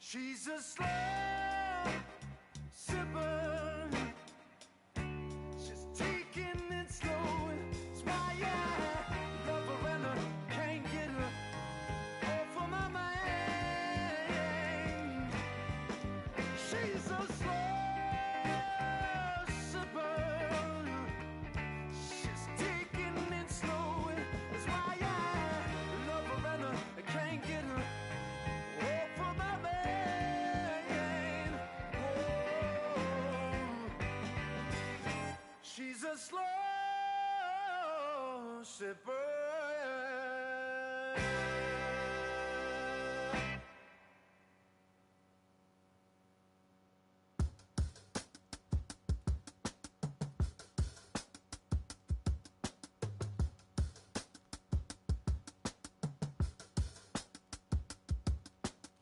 She's a slow sipper. She's taking it slow. It's why I love her and I can't get her off of my mind. She's a slow sipper. She's taking it slow. It's why I love her and I can't get her off of my mind. She's a slow sipper.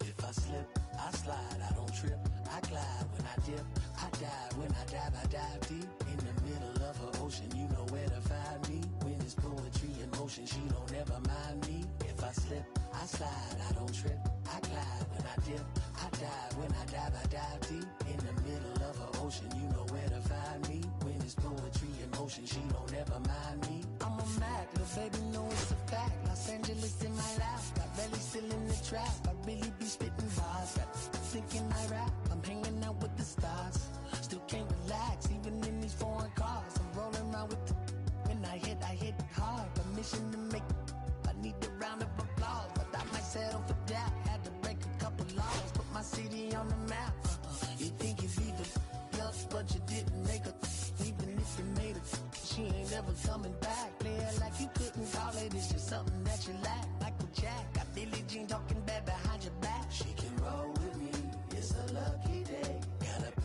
If I slip, I slide, I don't trip, I glide when I dip, I dive when I dive deep. In the middle of her ocean, you know where to find me. When it's poetry in motion, she don't ever mind me. If I slip, I slide, I don't trip, I glide when I dip, I dive when I dive deep. In the middle of her ocean, you know where to find me. When it's poetry in motion, she don't ever mind me. I'm a Mac, little baby know it's a fact. Los Angeles in my lap, got belly still in the trap. I really be spitting bars, got thinking I rap. I'm hanging out with the stars, still can't relax, even in these foreign cars. I'm rolling around with the when I hit hard. Permission to make, I need a round of applause, but I might settle for that. Had to break a couple laws, put my city on the map. You think you beat the up, but you didn't make it. Even if you made it, she ain't ever coming back. Play it like you couldn't call it, it's just something that you lack. Michael Jack, got Billie Jean talking bad behind your back. She can roll with me, it's a lucky day. Got up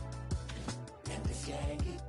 and the gang.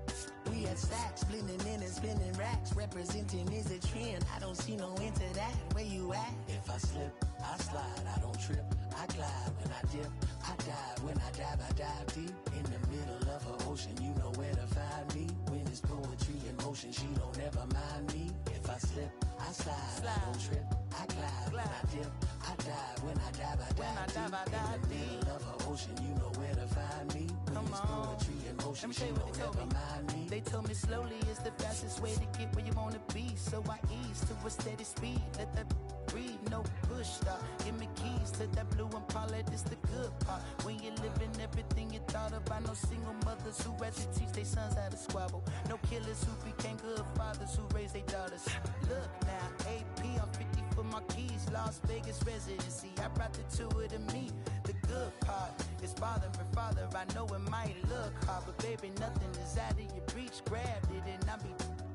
We had stacks, blending in and spinning racks. Representing is a trend, I don't see no end to that. Where you at? If I slip, I slide, I don't trip, I glide when I dip, I dive when I dive deep. In the middle of her ocean, you know where to find me. When it's poetry in motion, she don't ever mind me. If I slip, I slide, I don't trip, I glide when I dip, I dive when I dive deep. In the middle of her ocean, you know where to find me. When it's poetry in motion, she don't ever mind me. They told me slowly is the fastest way to get where you wanna be. So I ease to a steady speed. Let that breathe, no push stop. Give me keys to that blue Impala, this the good part. When you're living everything you thought about. No single mothers who had to teach their sons how to squabble. No killers who became good fathers who raised their daughters. Look now, AP, I'm 50 for my keys. Las Vegas residency, I brought the two to me. The good part is father and father. I know it might look hard, but baby, nothing is out of your reach. Grabbed it and I be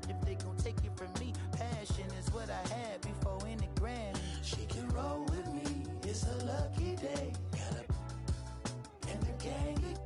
if they gon' take it from me. Passion is what I had before any grand. She can roll with me, it's a lucky day. Got up and the gang.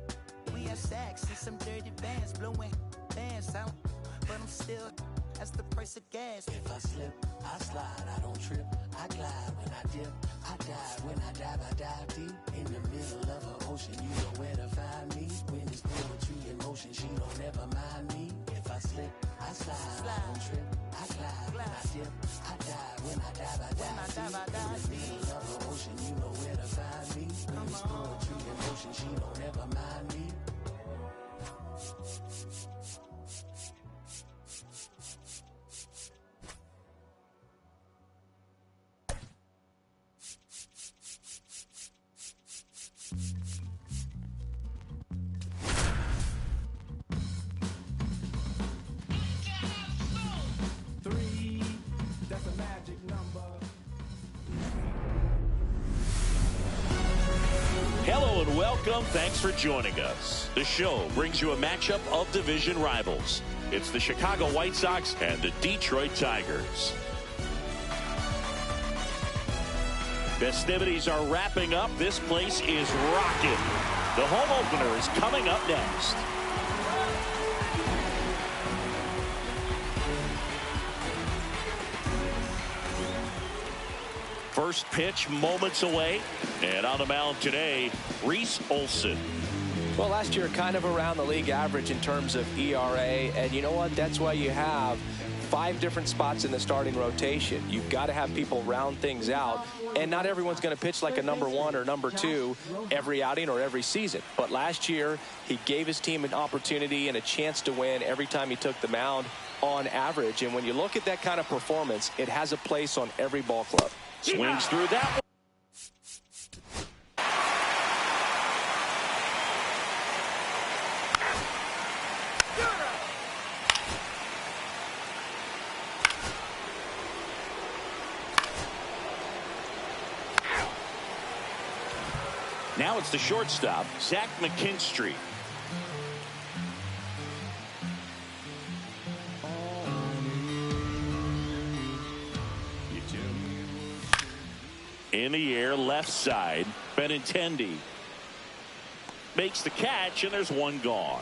We have sacks and some dirty bands blowing bands out, but I'm still. That's the price of gas. If I slip, I slide, I don't trip, I glide when I dip, I dive when I dive deep. In the middle of her ocean, you know where to find me. When it's poetry in motion, she don't ever mind me. If I slip, I slide, I don't trip, I glide when I dip, I dive when I dive deep. In the middle of her ocean, you know where to find me. When it's poetry in motion, she don't ever mind me. Hello and welcome. Thanks for joining us. The show brings you a matchup of division rivals. It's the Chicago White Sox and the Detroit Tigers. Festivities are wrapping up. This place is rocking. The home opener is coming up next. First pitch moments away, and on the mound today, Reese Olson. Well, last year kind of around the league average in terms of ERA, and you know what? That's why you have 5 different spots in the starting rotation. You've got to have people round things out, and not everyone's going to pitch like a number 1 or number 2 every outing or every season. But last year, he gave his team an opportunity and a chance to win every time he took the mound on average. And when you look at that kind of performance, it has a place on every ball club. Swings through that one. Now it's the shortstop, Zach McKinstry. In the air, left side, Benintendi makes the catch, and there's one gone.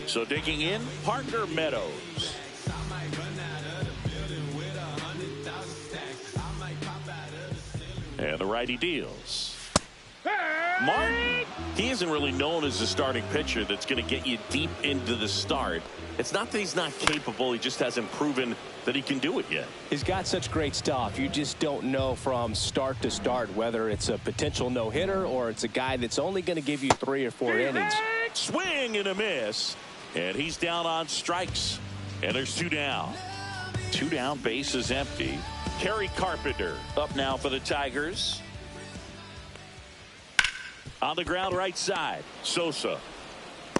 So digging in, Parker Meadows. And the righty deals. Martin, he isn't really known as a starting pitcher that's going to get you deep into the start. It's not that he's not capable, he just hasn't proven that he can do it yet. He's got such great stuff. You just don't know from start to start whether it's a potential no-hitter or it's a guy that's only going to give you 3 or 4 innings. Swing and a miss. And he's down on strikes. And there's 2 down. 2 down, base is empty. Kerry Carpenter up now for the Tigers. On the ground, right side. Sosa.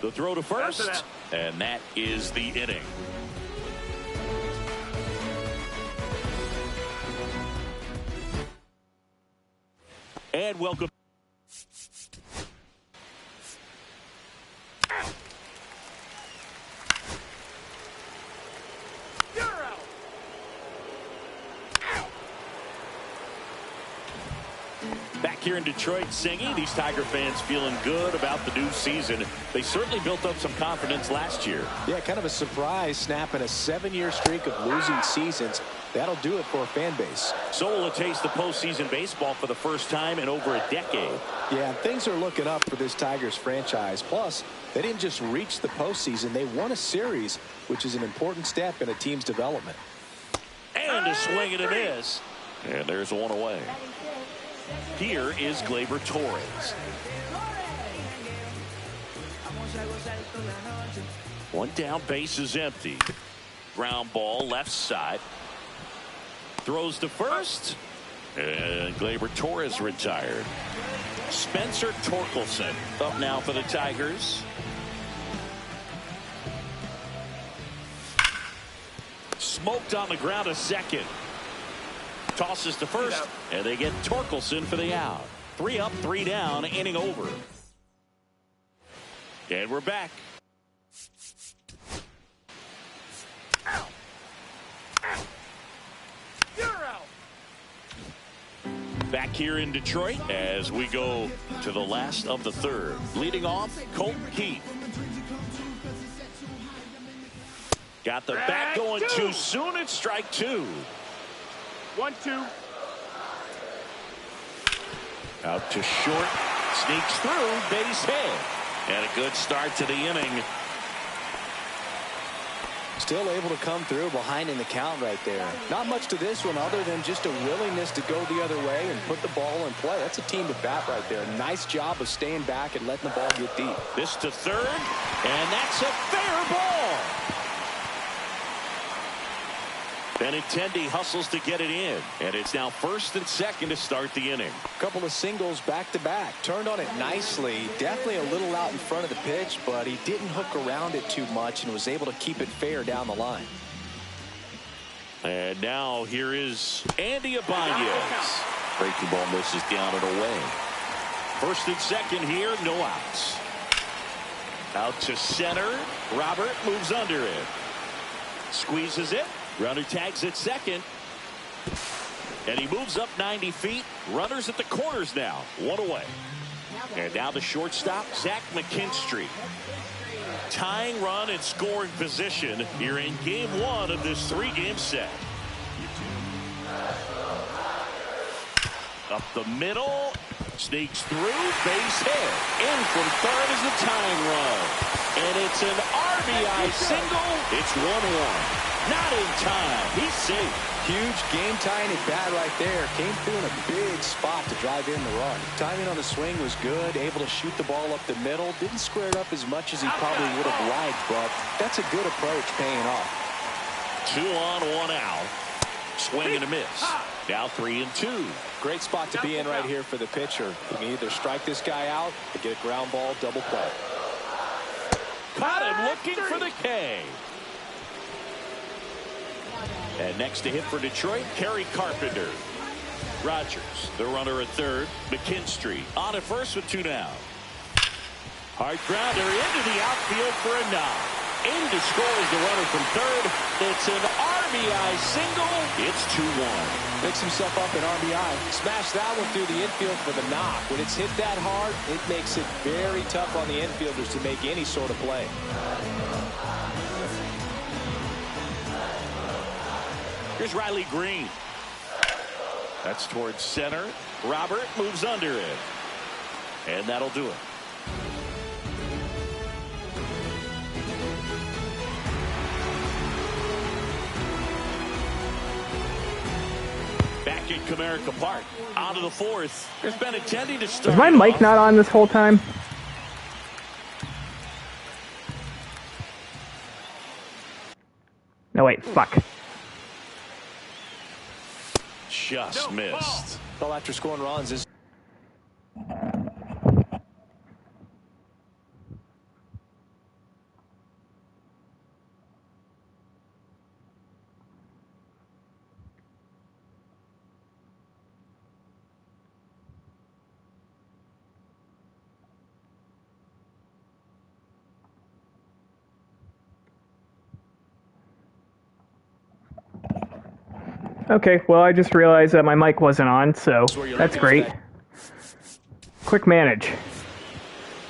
The throw to first. And that is the inning. And welcome. Back here in Detroit, Singy, these Tiger fans feeling good about the new season. They certainly built up some confidence last year. Yeah, kind of a surprise, snapping a 7-year streak of losing seasons. That'll do it for a fan base. So will it taste the postseason baseball for the first time in over a decade. Yeah, things are looking up for this Tigers franchise. Plus, they didn't just reach the postseason, they won a series, which is an important step in a team's development. And a swing and a miss. And there's one away. Here is Gleyber Torres. One down, base is empty. Ground ball, left side. Throws to first. And Gleyber Torres retired. Spencer Torkelson up now for the Tigers. Smoked on the ground a second. Tosses to first, and they get Torkelson for the out. 3 up, 3 down, inning over. And we're back. Back here in Detroit as we go to the last of the third. Leading off, Colt Keith. Got the bat going too soon. It's strike 2. 1-2. Out to short. Sneaks through. Base hit. And a good start to the inning. Still able to come through behind in the count right there. Not much to this one other than just a willingness to go the other way and put the ball in play. That's a team at bat right there. Nice job of staying back and letting the ball get deep. This to third. And that's a fair ball. Benintendi hustles to get it in, and it's now first and second to start the inning. Couple of singles back to back. Turned on it nicely. Definitely a little out in front of the pitch, but he didn't hook around it too much and was able to keep it fair down the line. And now here is Andy Ibanez. Breaking ball misses down and away. First and second here, no outs. Out to center. Robert moves under it. Squeezes it. Runner tags at second. And he moves up 90 feet. Runners at the corners now. 1 away. And now the shortstop, Zach McKinstry. Tying run and scoring position here in game 1 of this 3-game set. Up the middle. Sneaks through. Base hit. In from third is the tying run. And it's an RBI single. It's 1-1. Not in time. He's safe. Huge game-tying at bat right there. Came through in a big spot to drive in the run. Timing on the swing was good. Able to shoot the ball up the middle. Didn't square it up as much as he probably would have liked, but that's a good approach paying off. 2 on, 1 out. Swing and a miss. Now 3-2. Great spot to be in right here for the pitcher. You can either strike this guy out or get a ground ball double play. Caught him looking for the K. And next to hit for Detroit, Kerry Carpenter. Rogers, the runner at third. McKinstry on at first with 2 down. Hard grounder into the outfield for a knock. In to score is the runner from third. It's an RBI single. It's 2-1. Picks himself up an RBI. Smash that one through the infield for the knock. When it's hit that hard, it makes it very tough on the infielders to make any sort of play. Here's Riley Green. That's towards center. Robert moves under it. And that'll do it. Back in Comerica Park. Out of the fourth. There's been intending to start. Is my mic not on this whole time? No, wait, fuck. Just missed. Well, after scoring runs is Okay, well, I just realized that my mic wasn't on, so that's great. Quick manage.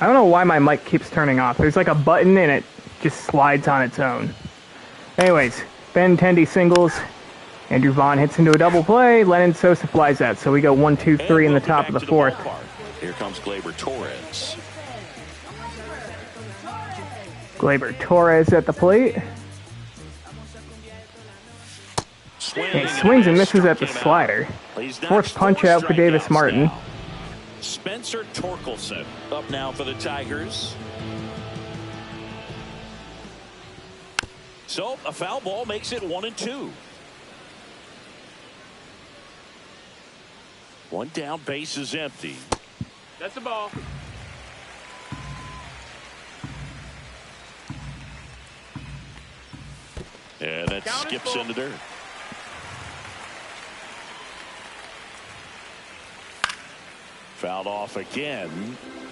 I don't know why my mic keeps turning off. There's like a button and it just slides on its own. Anyways, Benintendi singles. Andrew Vaughn hits into a double play. Lennon Sosa flies out. So we go 1, 2, 3 in the top of the fourth. Here comes Gleyber Torres. Gleyber Torres at the plate. He swings and misses at the slider. Fourth punch out for Davis Martin. Spencer Torkelson up now for the Tigers. So a foul ball makes it 1-2. One down, base is empty. That's the ball. And that skips into dirt. Fouled off again,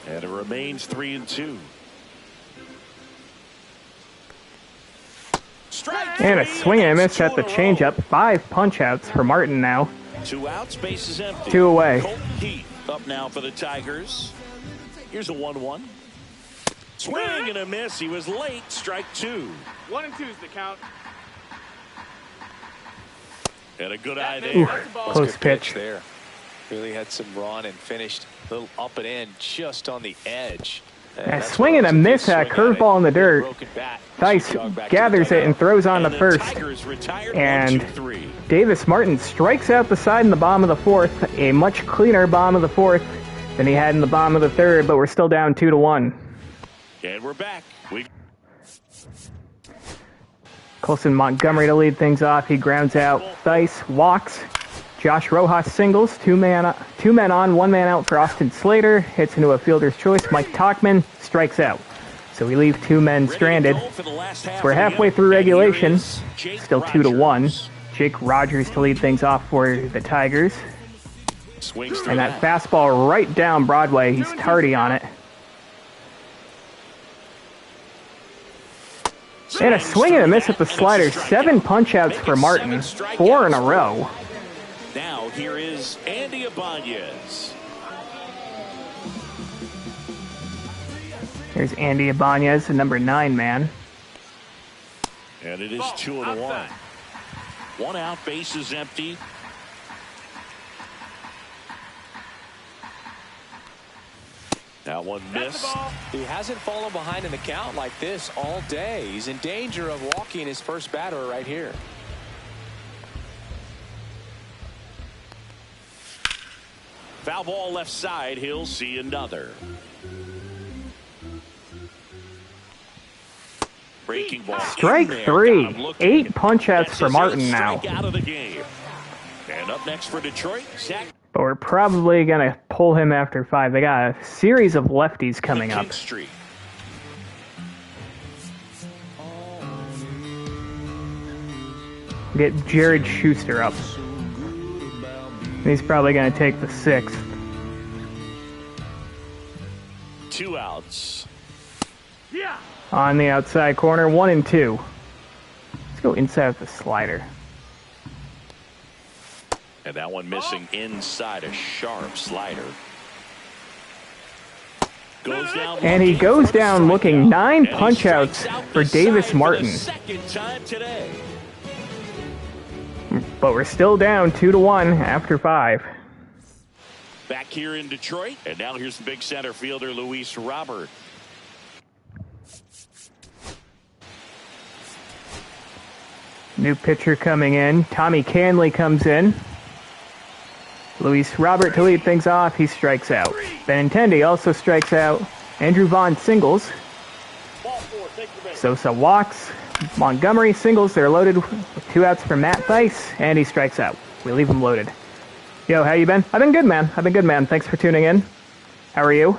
and it remains 3-2. And a swing and a miss at the changeup. 5 punch outs for Martin now. 2 outs, base is empty. 2 away. Colton Heath up now for the Tigers. Here's a 1-1. Swing and a miss. He was late. Strike 2. 1-2 is the count. And a good eye there. Ooh, close pitch there. Really had some run and finished a little up and in just on the edge. A swing and a miss at a curveball in the dirt. Dice gathers it and throws on to first. And Davis Martin strikes out the side in the bottom of the fourth. A much cleaner bottom of the fourth than he had in the bottom of the third, but we're still down 2-1. And we're back. Colson Montgomery to lead things off. He grounds out. Dice walks. Josh Rojas singles. Two men on, 1 man out for Austin Slater. Hits into a fielder's choice. Mike Tauchman strikes out. So we leave 2 men stranded. So we're halfway through regulation. Still 2-1. Jake Rogers to lead things off for the Tigers. And that fastball right down Broadway. He's tardy on it. And a swing and a miss at the slider. 7 punch outs for Martin. 4 in a row. Now here is Andy Ibanez. Here's Andy Ibanez, the number 9 man. And it is 2-1. 1 out, base is empty. That one That's the missed. ball. He hasn't fallen behind in the count like this all day. He's in danger of walking his first batter right here. Foul ball left side. He'll see another. Breaking ball. Strike in there. three. Got him looking. 8 punch-outs That's for his Martin third now. strike out of the game. And up next for Detroit, Zach But we're probably going to pull him after 5. They got a series of lefties coming up. Street. Get Jared Schuster up. He's probably going to take the 6th. 2 outs. Yeah. On the outside corner, 1 and 2. Let's go inside with the slider. And that one missing inside, a sharp slider. Goes down And he looking goes for the down looking strikeout. 9 And he punch-outs strikes out for the Davis side Martin. For the second time today. But we're still down 2-1 after 5. Back here in Detroit, and now here's the big center fielder, Luis Robert. New pitcher coming in. Tommy Canley comes in. Luis Robert to lead things off. He strikes out. Benintendi also strikes out. Andrew Vaughn singles. Sosa walks. Montgomery singles. They're loaded with 2 outs for Matt Thaiss, and he strikes out. We leave him loaded. Yo, how you been? I've been good, man. Thanks for tuning in. How are you?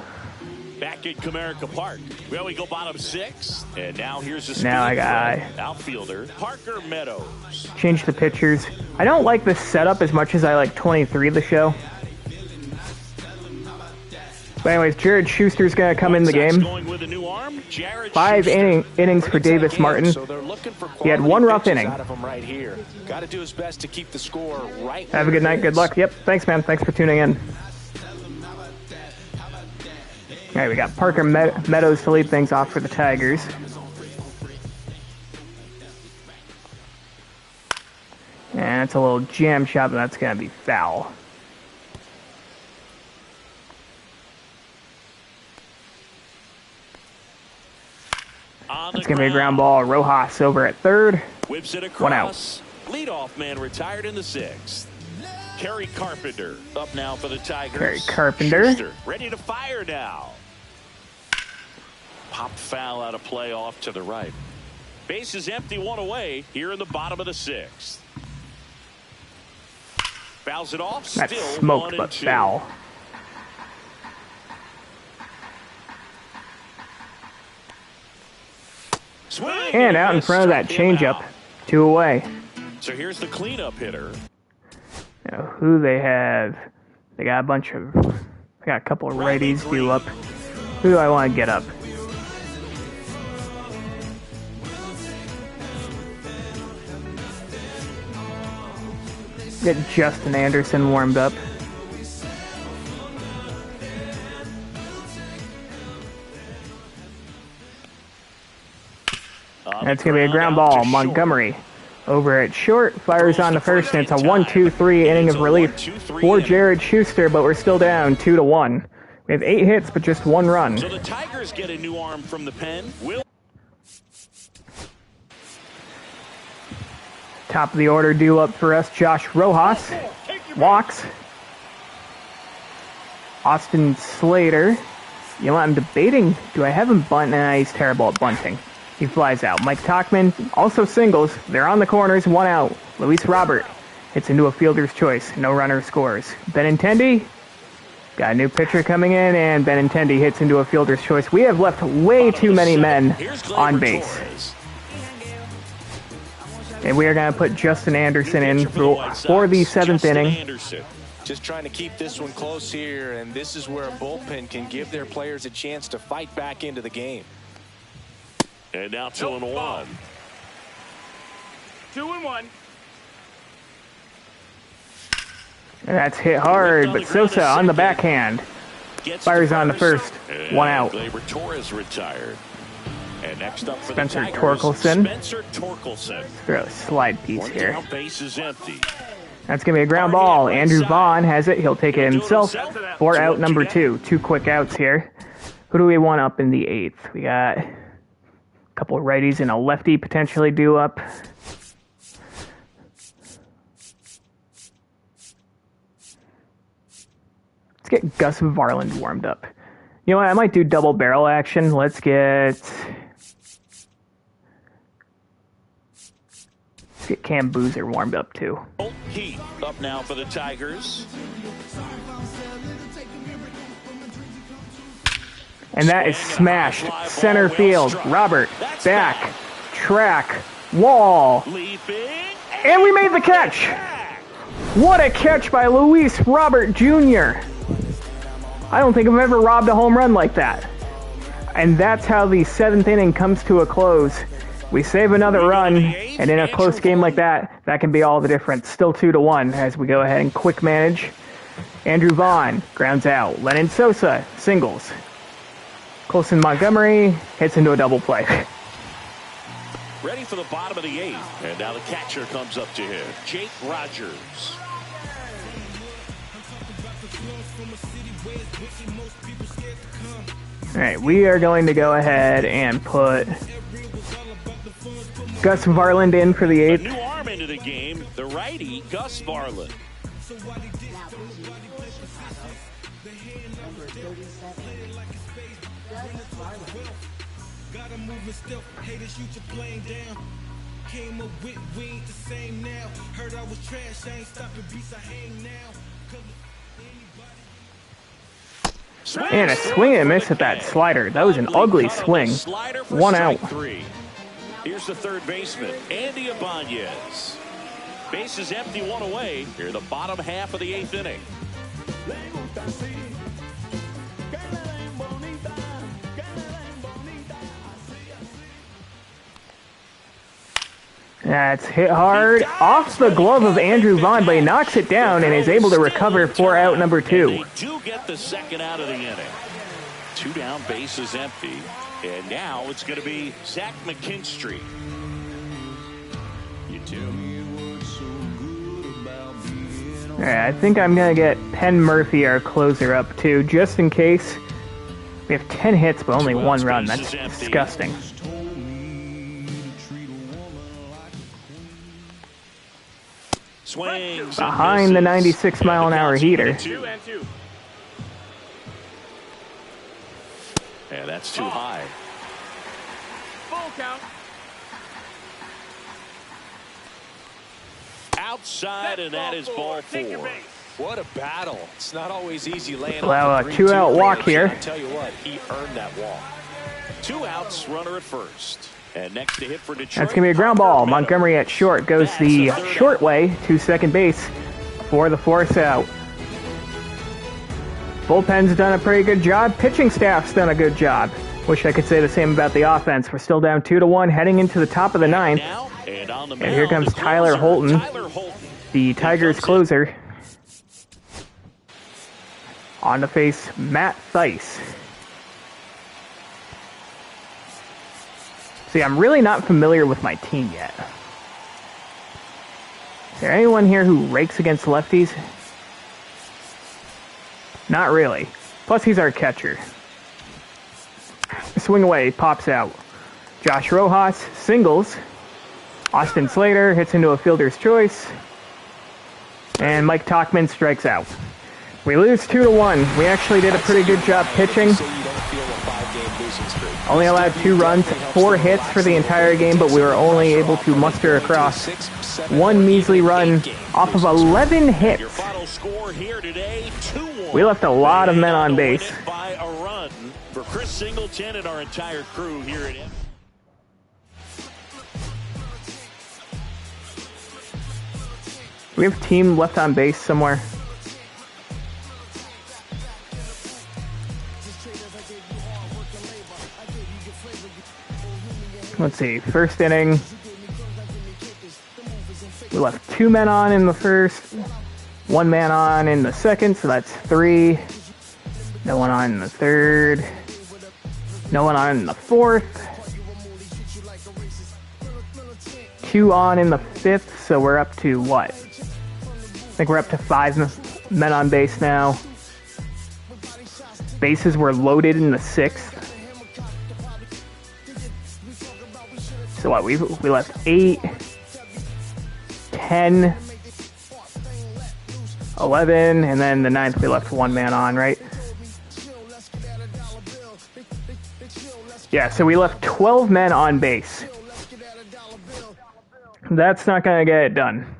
Back in Comerica Park. Well, we go bottom 6, and now here's the Now I speed got threat. Outfielder Parker Meadows. Change the pitchers. I don't like this setup as much as I like 23 the show. But anyways, Jared Schuster's going to come in the game. Going with a new arm, Jared 5 Schuster. innings for Davis Martin. So they're looking for He had 1 rough pitches inning. out of him right here. Got to do his best to keep the score right. Have a good night. Good luck. Yep. Thanks, man. Thanks for tuning in. All right, we got Parker Meadows to lead things off for the Tigers. And it's a little jam shot, but that's going to be foul. That's going to be a ground ball. Rojas over at third. Whips it across. 1 out. Leadoff man retired in the 6th. Kerry Carpenter up now for the Tigers. Kerry Carpenter. Schuster ready to fire now. Pop foul out of play off to the right. Base is empty, 1 away here in the bottom of the 6th. Fouls it off. That's Still smoked, 1 but and 2. foul. Swing And out in front of that Struck him changeup. out. 2 away. So here's the cleanup hitter. You know, who they have. They got a bunch of. They got a couple of righties due up. Who do I want to get up? Get Justin Anderson warmed up. That's going to be a ground ball. Montgomery over at short, fires on the first, and it's a 1-2-3 inning of relief for Jared Schuster, but we're still down 2-1. We have 8 hits, but just 1 run. So the Tigers get a new arm from the pen. Top of the order due up for us, Josh Rojas. Walks. Austin Slater. You know, I'm debating, do I have him bunt? Nah, he's terrible at bunting. He flies out. Mike Tauchman also singles. They're on the corners, 1 out. Luis Robert hits into a fielder's choice. No runner scores. Benintendi got a new pitcher coming in, and Benintendi hits into a fielder's choice. We have left way too many men on base. And we are going to put Justin Anderson in for the 7th inning. Just trying to keep this one close here, and this is where a bullpen can give their players a chance to fight back into the game. And now 2-1. 2-1. And that's hit hard, but Sosa on the backhand. Fires on the first. 1 out. Gleyber Torres retired. And next up for Spencer the Tigers, Torkelson. Spencer Torkelson. Throw a slide piece One here. down, base is empty. That's going to be a ground ball. Andrew Vaughn has it. He'll take it himself for out number 2. 2 quick outs here. Who do we want up in the 8th? We got a couple of righties and a lefty potentially due up. Let's get Gus Varland warmed up. You know what? I might do double barrel action. Let's get Cam Boozer warmed up too. Heat up now for the Tigers. And that is smashed. Center field. Robert. Back. Track. Wall. And we made the catch. What a catch by Luis Robert Jr. I don't think I've ever robbed a home run like that. And that's how the 7th inning comes to a close. We save another run, and in a close game like that, that can be all the difference. Still 2-1 as we go ahead and quick manage. Andrew Vaughn grounds out. Lennon Sosa singles. Colson Montgomery hits into a double play. Ready for the bottom of the 8th. And now the catcher comes up to him. Jake Rogers. All right, we are going to go ahead and put Gus Varland in for the 8th. A new arm into the game. The righty, Gus Varland. Came up with, we ain't the same now. Heard I was trash, I ain't stopping beats, I hang now. And a swing and a miss at that slider. That was an ugly swing. 1 out. Here's the third baseman, Andy Ibanez. Base is empty, 1 away. Here, the bottom half of the 8th inning. That's hit hard off the glove of Andrew Vaughn, but he knocks it down and is able to recover for out number 2. And they do get the second out of the inning. 2 down, base is empty. And now it's going to be Zach McKinstry. You tell me what's so good about being. All right, I think I'm going to get Penn Murphy, our closer, up too, just in case. We have 10 hits, but only 1 run. That's disgusting. Swings behind the 96-mile-an-hour heater. 2-2. And that's too high. Full count. Outside, and that is ball 4. What a battle. It's not always easy laying Allow off a the 2-out 3-2 walk pitch. here. I tell you what, he earned that walk. 2 outs, runner at first. And next to hit for Detroit. That's going to be a ground ball. Montgomery at short goes the short way to second base for the force out. Bullpen's done a pretty good job. Pitching staff's done a good job. Wish I could say the same about the offense. We're still down 2-1 heading into the top of the 9th. And here comes Tyler Holton, the Tigers closer. On to face Matt Theis. See, I'm really not familiar with my team yet. Is there anyone here who rakes against lefties? Not really. Plus, he's our catcher. Swing away, pops out. Josh Rojas singles. Austin Slater hits into a fielder's choice. And Mike Tauchman strikes out. We lose 2-1. We actually did a pretty good job pitching. Only allowed 2 runs, 4 hits for the entire game, but we were only able to muster across 1 measly run off of 11 hits. We left a lot of men on base. By a run for Chris Singleton and our entire crew here at M. We have team left on base somewhere. Let's see, first inning, we left 2 men on in the first, 1 man on in the second, so that's 3. No one on in the third. No one on in the fourth. 2 on in the fifth, so we're up to what? I think we're up to 5 men on base now. Bases were loaded in the 6th. So what, we left 8, 10, 11, and then the 9th we left 1 man on, right? Yeah, so we left 12 men on base. That's not going to get it done.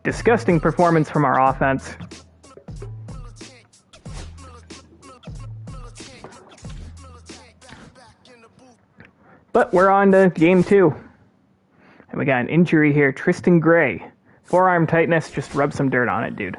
Disgusting performance from our offense. But we're on to game 2. And we got an injury here. Tristan Gray. Forearm tightness. Just rub some dirt on it, dude.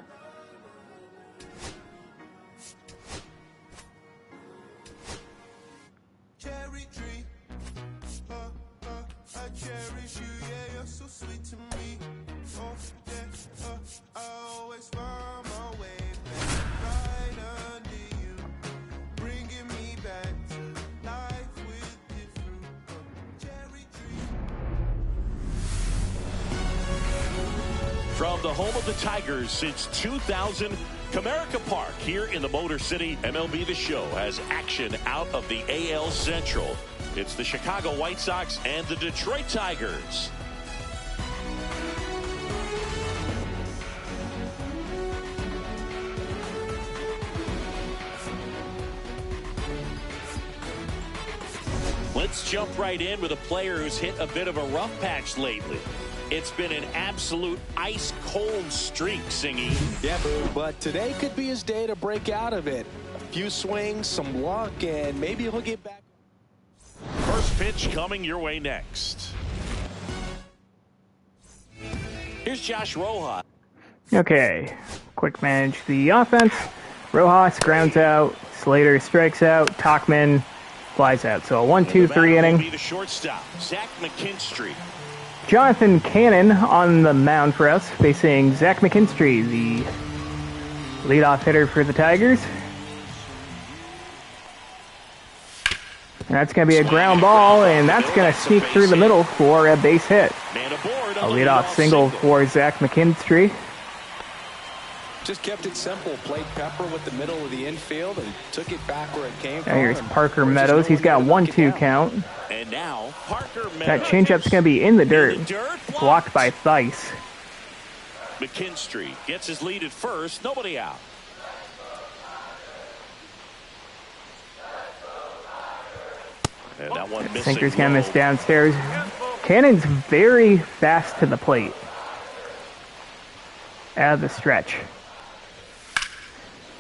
From the home of the Tigers since 2000, Comerica Park here in the Motor City. MLB The Show has action out of the AL Central. It's the Chicago White Sox and the Detroit Tigers. Let's jump right in with a player who's hit a bit of a rough patch lately. It's been an absolute ice-cold streak, Singy. Yeah, but today could be his day to break out of it. A few swings, some luck, and maybe he'll get back. First pitch coming your way next. Here's Josh Rojas. Okay, quick manage the offense. Rojas grounds out. Slater strikes out. Tachman flies out. So a 1-2-3 inning. Will be the shortstop, Zach McKinstry. Jonathan Cannon on the mound for us, facing Zach McKinstry, the leadoff hitter for the Tigers. And that's going to be a ground ball, and that's going to sneak through the middle for a base hit. A leadoff single for Zach McKinstry. Just kept it simple. Played pepper with the middle of the infield and took it back where it came from. Now here's Parker Meadows. He's got 1-2 count. And now Parker Meadows. That changeup's going to be in the dirt. Blocked by Theis. McKinstry gets his lead at first. Nobody out. And that one missing. Sinker's going to miss downstairs. Cannon's very fast to the plate. Out of the stretch.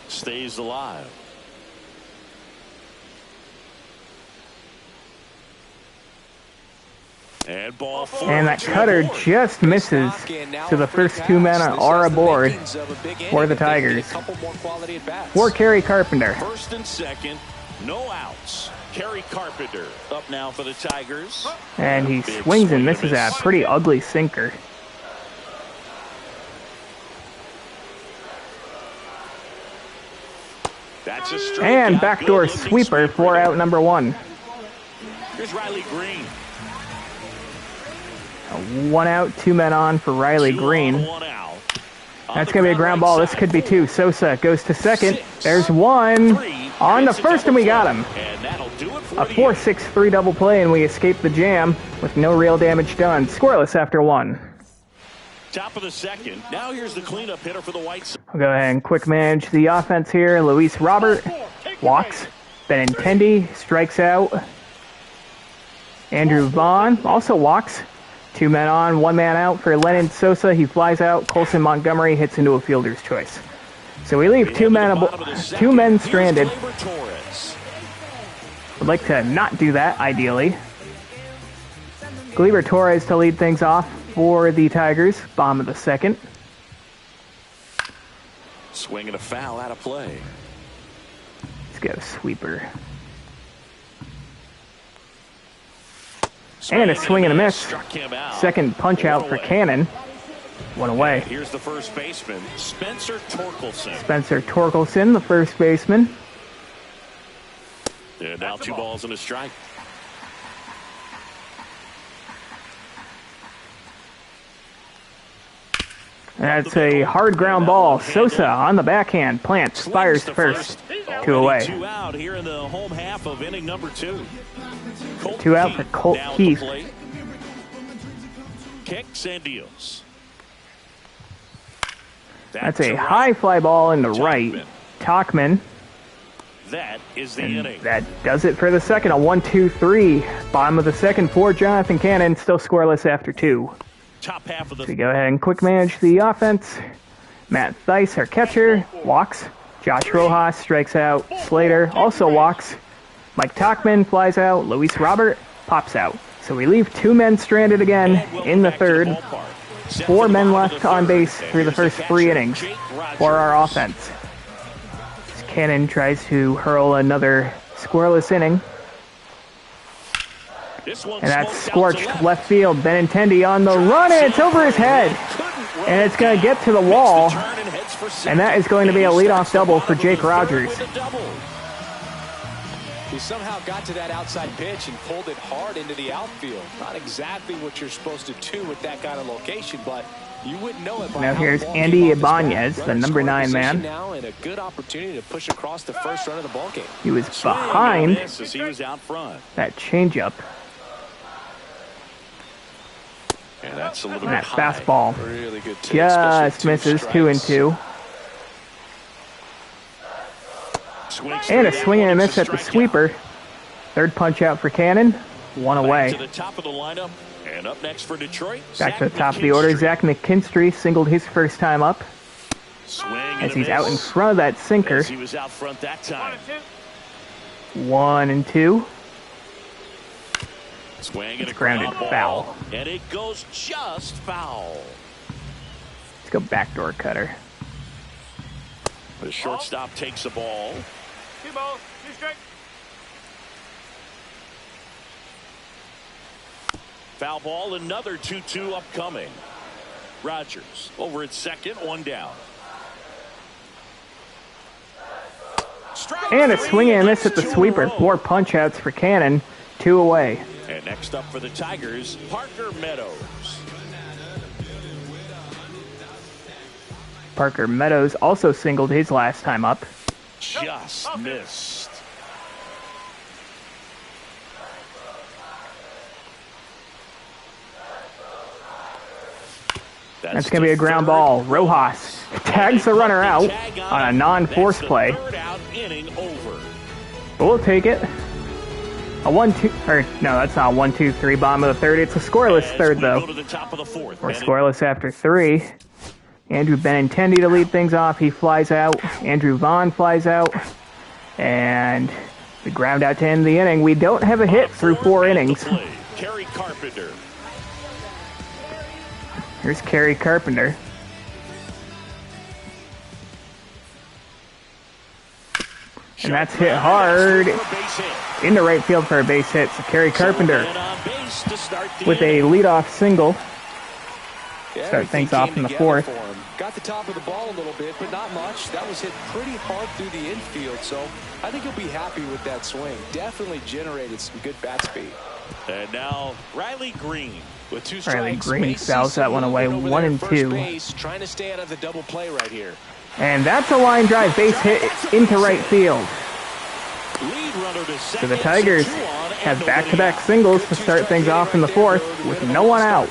Stays alive. And ball four. And that cutter just misses. So the first 2 men are aboard for the Tigers. For Kerry Carpenter. First and second, no outs. Kerry Carpenter up now for the Tigers. And he swings and misses a pretty ugly sinker. That's a strike. And backdoor sweeper for out number 1. Here's Riley Green. 1 out, 2 men on for Riley Green. That's going to be a ground ball. This could be 2. Sosa goes to second. There's 1 on the first, and we got him. A 4-6-3 double play, and we escape the jam with no real damage done. Scoreless after 1. Top of the second. Now here's the cleanup hitter for the White Sox. I'll go ahead and quick manage the offense here. Luis Robert walks. Benintendi strikes out. Andrew Vaughn also walks. 2 men on, 1 man out for Lennon Sosa. He flies out. Colson Montgomery hits into a fielder's choice. So we leave 2 men stranded. Would like to not do that, ideally. Gleyber Torres to lead things off for the Tigers. Bottom of the second. Swing and a foul out of play. Let's get a sweeper. And a swing and a miss. Second punch out for Cannon. 1 away. Here's the first baseman, Spencer Torkelson. Spencer Torkelson, the first baseman. And now 2 balls and a strike. That's a hard ground ball. Sosa on the backhand. Plants, fires first. 2 away. 2 out here in the home half of inning number 2. 2 out for Colt Keith. Kicks and deals. That's a high fly ball in the right. Talkman. That is the inning. That does it for the second. A 1-2-3. Bottom of the second for Jonathan Cannon. Still scoreless after 2. Top half of the. We go ahead and quick manage the offense. Matt Thice, our catcher, walks. Josh Rojas strikes out. Slater also walks. Mike Talkman flies out. Luis Robert pops out. So we leave 2 men stranded again in the third. 4 men left on base through the first 3 innings for our offense. Cannon tries to hurl another scoreless inning. And that's scorched left field. Benintendi on the run, and it's over his head. And it's going to get to the wall. And that is going to be a leadoff double for Jake Rogers. He somehow got to that outside pitch and pulled it hard into the outfield. Not exactly what you're supposed to do with that kind of location, but you wouldn't know it. Now here's Andy Ibanez, the number 9 man. Now and a good opportunity to push across the first run of the ballgame. He was behind he was out front. that changeup. And that's a little And bit that high. fastball Really good take, just misses. 2-2. And a swing and a miss at the sweeper. Third punch out for Cannon. 1 away. Back to the top of the lineup. And up next for Detroit. Back to the top of the order. Zach McKinstry singled his first time up. Swing As he's out in front of that sinker. As he was out front that time. 1-2. Swing and It's a grounded ground ball. foul. And it goes just foul. Let's go backdoor cutter. The shortstop takes the ball. 2 balls, 2 strikes. Foul ball, another 2-2 upcoming. Rogers over at second, 1 down. And a swing and a miss at the sweeper. 4 punch outs for Cannon. 2 away. And next up for the Tigers, Parker Meadows. Parker Meadows also singled his last time up. Just missed. That's going to be a ground ball. Rojas tags the runner out on a non-force play. Third out, inning over. But we'll take it. A 1-2, or no, that's not a 1-2-3 bottom of the third. It's a scoreless third, though. Go to the top of the fourth. We're scoreless after 3. Andrew Benintendi to lead things off. He flies out. Andrew Vaughn flies out. And we ground out to end the inning. We don't have a hit through 4 innings. Kerry Carpenter. Here's Kerry Carpenter. And that's hit hard into right field for a base hit. So Kerry Carpenter with a leadoff single. Start things off in the fourth. Got the top of the ball a little bit, but not much. That was hit pretty hard through the infield, so I think he'll be happy with that swing. Definitely generated some good bat speed. And now Riley Green with 2 strikes. Riley Green fouls that one away. 1-2. Base, trying to stay out of the double play right here. And that's a line drive base hit into right field. Lead runner to So the second, Tigers 2 on, have and back-to-back singles to start things off in the fourth with no one out.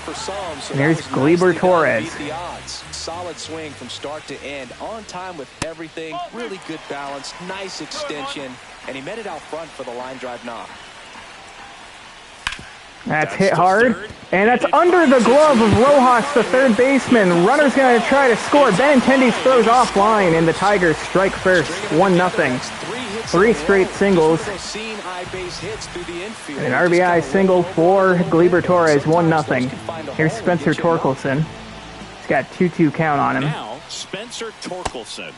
And here's Gleyber Torres. Solid swing from start to end, on time with everything, really good balance, nice extension, and he met it out front for the line drive knock. That's hit hard, and that's under the glove of Rojas, the third baseman. Runner's going to try to score. Benintendi throws offline, and the Tigers strike first, 1-0. 3 straight singles, and an RBI single for Gleyber Torres, 1-0. Here's Spencer Torkelson. He's got 2-2 count on him. Now Spencer Torkelson.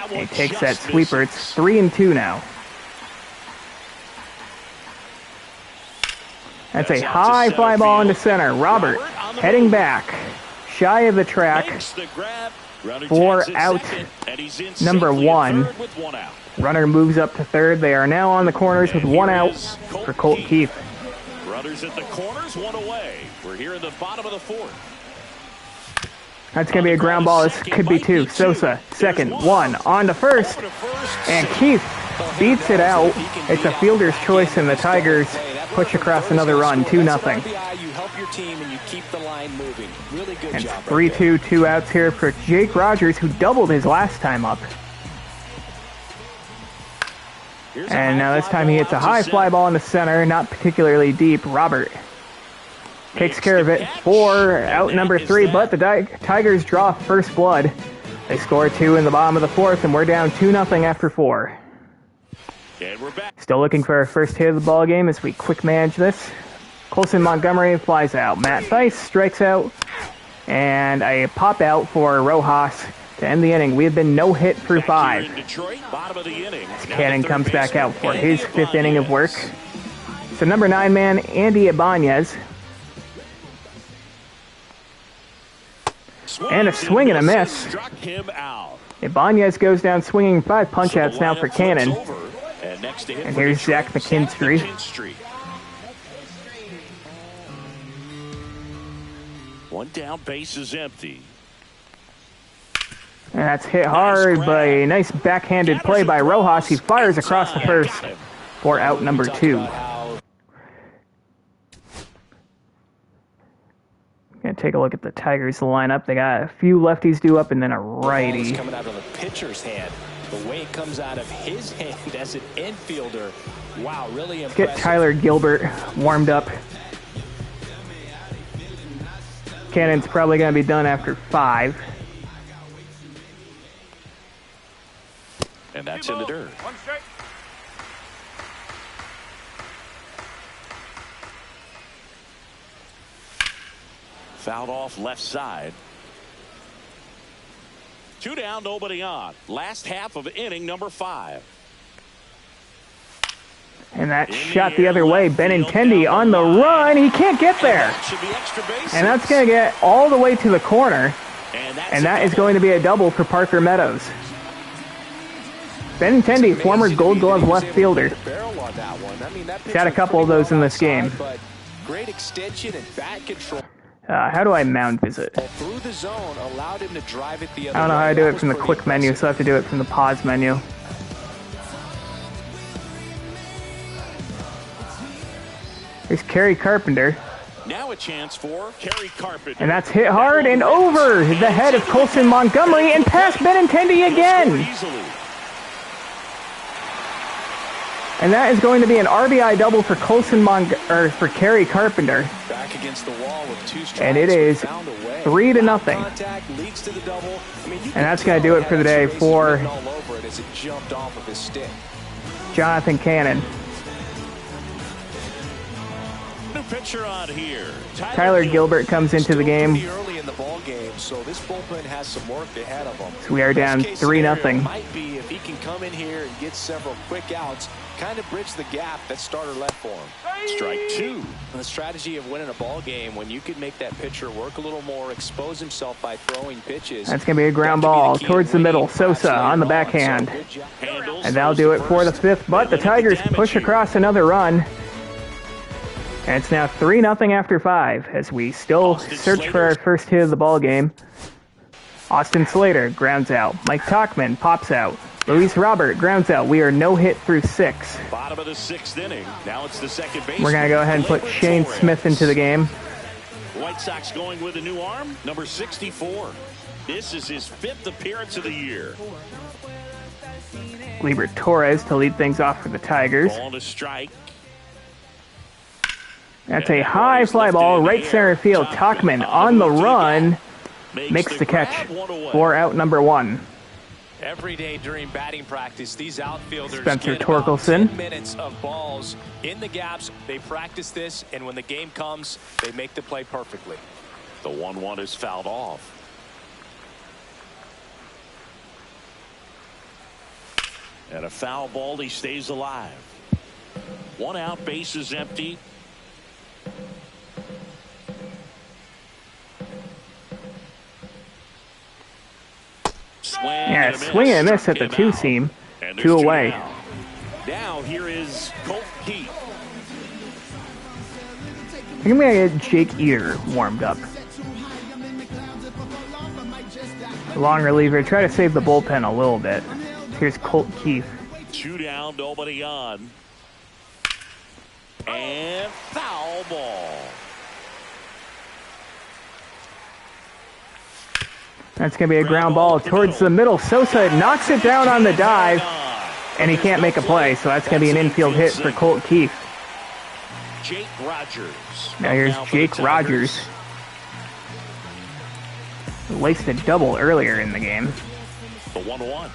He takes that sweeper. It's 3-2 now. That's a high fly ball into center. Robert heading back, shy of the track. 4 out, number 1. Runner moves up to third. They are now on the corners with 1 out for Colt Keith. Runners at the corners, 1 away. We're here in the bottom of the fourth. That's going to be a ground ball. This could be two. Sosa, second, one, on to first. And Keith beats it out. It's a fielder's choice, and the Tigers push across another run, 2-0. You help your team and you keep the line moving. Really good And job. 3-2, 2 outs here for Jake Rogers, who doubled his last time up. And now this time he hits a high fly ball in the center, not particularly deep. Robert takes care of it for out number 3, but the Tigers draw first blood. They score 2 in the bottom of the 4th, and we're down 2-0 after 4. And we're back. Still looking for our first hit of the ball game as we quick manage this. Colson Montgomery flies out. Matt Theis strikes out, and a pop out for Rojas to end the inning. We have been no hit through 5. In Detroit, bottom of the inning. Cannon comes back out for his 5th inning of work. So number 9 man, Andy Ibanez. And a swing and a miss. Struck him out. Ibanez goes down swinging 5 punch-outs now for Cannon. And here's Zach McKinstry. One down, base is empty. And that's hit hard by a nice backhanded play by Rojas. He fires across the first for out number 2. Gonna take a look at the Tigers lineup. They got a few lefties due up and then a righty. Coming out of the pitcher's hand. The way it comes out of his hand as an infielder. Wow, really impressive. Get Tyler Gilbert warmed up. Cannon's probably going to be done after 5. And that's in the dirt. One strike. Fouled off left side. 2 down, nobody on. Last half of inning number 5. And that shot the other way. Benintendi on the run. He can't get there. And that's going to get all the way to the corner. And that is going to be a double for Parker Meadows. Benintendi, former Gold Glove left fielder. He's had a couple of those in this game. Great extension and bat control. How do I mound visit? Through the zone, allowed him to drive it the other I don't know how way. to do it from the quick menu, so I have to do it from the pause menu. Here's Kerry Carpenter. Now a chance for Kerry Carpenter. And that's hit hard and over the head of Colson Montgomery and past Benintendi again. And that is going to be an RBI double for for Kerry Carpenter. Back against the wall with 2 strikes. And it is 3-0. Contact leads to the double. I mean, And that's going to do it for the day for all over it as it jumped off of his stick. Jonathan Cannon. New pitcher on here. Tyler Gilbert comes into the game. Early in the ball game, so this bullpen has some work ahead of them. So we are down 3-0. Might be if he can come in here and get several quick outs, kind of bridge the gap that starter left for him. Strike 2. The strategy of winning a ball game when you could make that pitcher work a little more, expose himself by throwing pitches. That's going to be a ground ball towards the middle. Sosa on the backhand. And that'll do it for the 5th, but the Tigers push across another run. And it's now 3-0 after 5 as we still search for our first hit of the ball game. Austin Slater grounds out. Mike Tauchman pops out. Luis Robert grounds out. We are no hit through 6. Bottom of the 6th inning. Now it's the second base. We're going to go ahead and put Shane Smith into the game. White Sox going with a new arm, number 64. This is his 5th appearance of the year. Gleyber Torres to lead things off for the Tigers. Ball to strike. That's a high fly ball, right center field. Tauchman on the run makes the catch for out number 1. Every day during batting practice, these outfielders Spencer get about Torkelson. 10 minutes of balls in the gaps. They practice this, and when the game comes, they make the play perfectly. The 1-1 is fouled off. And a foul ball, he stays alive. 1 out, base is empty. Yeah, swing and a miss at the 2-seam. 2 away. Now here is Colt Heat. I'm going to get Jake Eater warmed up. Long reliever. Try to save the bullpen a little bit. Here's Colt Keith. 2 down, nobody on. And foul ball. That's going to be a ground ball towards the middle. Sosa knocks it down on the dive, and he can't make a play, so that's going to be an infield hit for Colt Keith. Jake Rogers. Now here's Jake Rogers. Laced a double earlier in the game. The 1-1.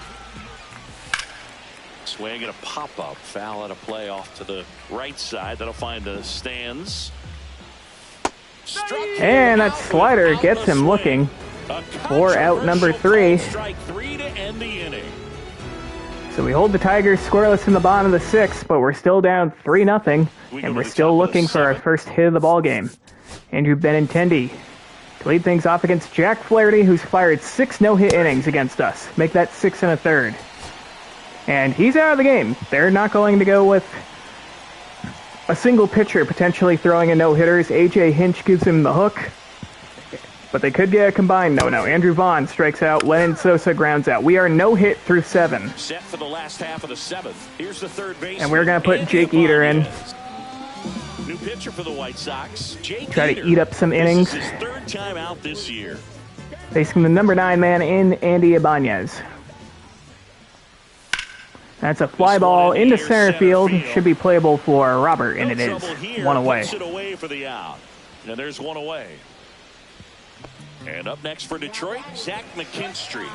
Swing and a pop-up. Foul at a play off to the right side. That'll find the stands. And that slider gets him looking. 4 out, number 3. Strike 3 to end the inning. So we hold the Tigers scoreless in the bottom of the 6th, but we're still down 3-0, and we're still looking for our first hit of the ball game. Andrew Benintendi to lead things off against Jack Flaherty, who's fired 6 no-hit innings against us. Make that 6 1/3. And he's out of the game. They're not going to go with a single pitcher potentially throwing a no-hitters. A.J. Hinch gives him the hook. But they could get a combined no-no. Andrew Vaughn strikes out. Lennon Sosa grounds out. We are no-hit through 7. Set for the last half of the 7th. Here's the third base. And we're going to put Jake Eater in. New pitcher for the White Sox. Jake Try Eater. to eat up some innings. This is his 3rd time out this year. Facing the number 9 man in Andy Ibanez. That's a fly ball into center field. Should be playable for Robert, and it is. 1 away. Puts it away for the out. And there's 1 away. And up next for Detroit, Zach McKinstry.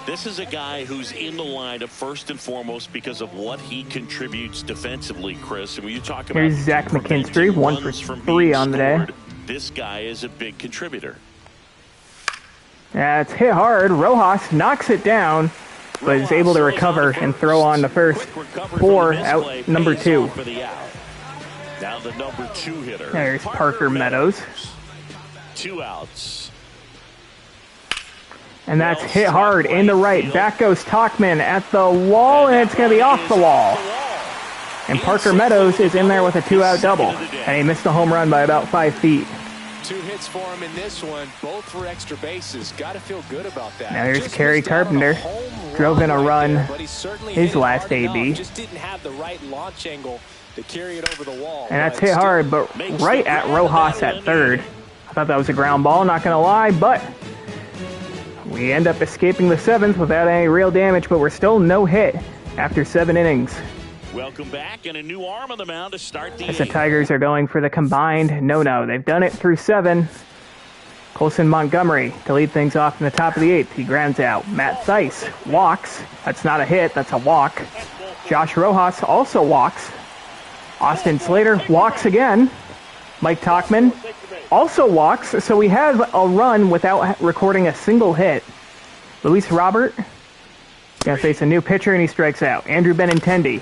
This is a guy who's in the lineup first and foremost because of what he contributes defensively, Chris. And when you talk about here's Zach McKinstry, 1 for 3 on the day. This guy is a big contributor. That's hit hard. Rojas knocks it down, but is able to recover and throw on the first. 4 out, number 2. Now the number 2 hitter. There's Parker Meadows. 2 outs. And that's hit hard in the right. Back goes Tauchman at the wall, and it's going to be off the wall. And Parker Meadows is in there with a 2-out double. And he missed a home run by about 5 feet. 2 hits for him in this one, both for extra bases. Got to feel good about that. Now there's Kerry Carpenter. Drove in a run his last AB. Just didn't have the right launch angle to carry it over the wall. And that's hit hard, but right at Rojas at third. I thought that was a ground ball, not going to lie, but we end up escaping the 7th without any real damage, but we're still no hit after 7 innings. Welcome back, and a new arm on the mound to start the As the Tigers are going for the combined no-no. They've done it through 7. Colson Montgomery to lead things off in the top of the 8th. He grounds out. Matt Thaiss walks. That's not a hit, that's a walk. Josh Rojas also walks. Austin Slater walks again. Mike Tauchman also walks, so we have a run without recording a single hit. Luis Robert gonna face a new pitcher, and he strikes out. Andrew Benintendi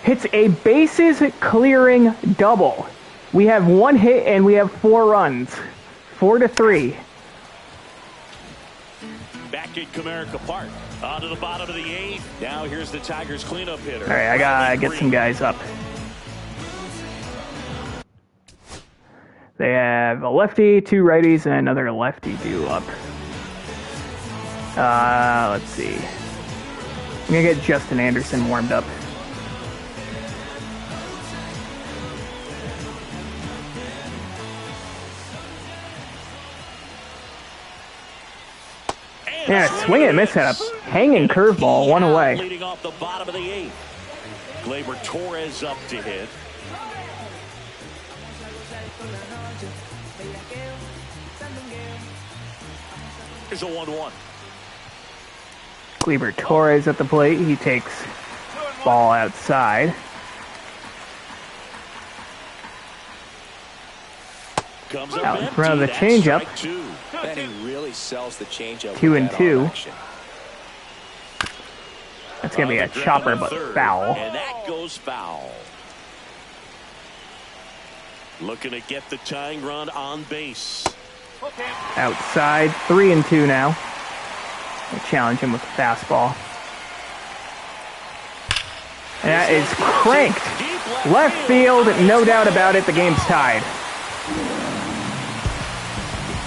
hits a bases-clearing double. We have 1 hit, and we have 4 runs. 4-3. Back at Comerica Park. On to the bottom of the 8th. Now here's the Tigers cleanup hitter. All right, I gotta get some guys up. They have a lefty, 2 righties, and another lefty due up. Let's see. I'm gonna get Justin Anderson warmed up. Yeah, swing and miss at a hanging curveball, 1 away. Leading off the bottom of the 8th. Gleyber Torres up to hit. Here's a 1-1. Gleyber Torres at the plate. He takes ball outside. Comes Out in front of the changeup. Benny really sells the changeup. 2-2. That's going to be a chopper, but foul. And that goes foul. Looking to get the tying run on base. Outside, 3-2 now. They challenge him with a fastball. And that is cranked. Left field, no doubt about it, the game's tied.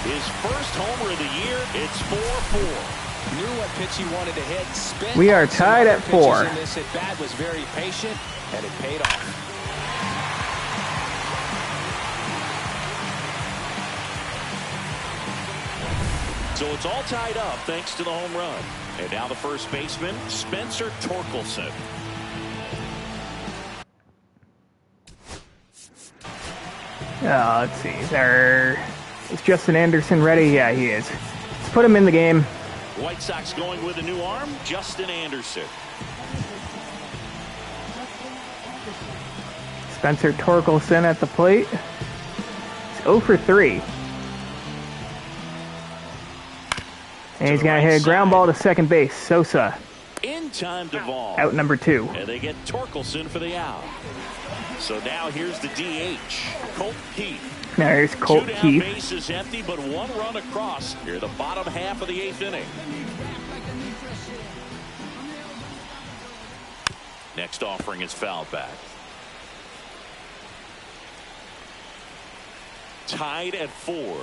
His first homer of the year, it's 4-4. Knew what pitch he wanted to hit. Spent We are some tied other at 4. pitches in this at bat, was very patient, and it paid off. So it's all tied up thanks to the home run. And now the first baseman, Spencer Torkelson. Let's see. Is Justin Anderson ready? Yeah, he is. Let's put him in the game. White Sox going with a new arm, Justin Anderson. Spencer Torkelson at the plate. He's 0 for 3. And he's going to hit a ground ball to second base. Sosa. In time to Vaughn. Out number 2. And they get Torkelson for the out. So now here's the DH, Colt Keith. Now here's Colt 2 down, Keith. base is empty, but 1 run across here the bottom half of the 8th inning. Next offering is fouled back. Tied at 4.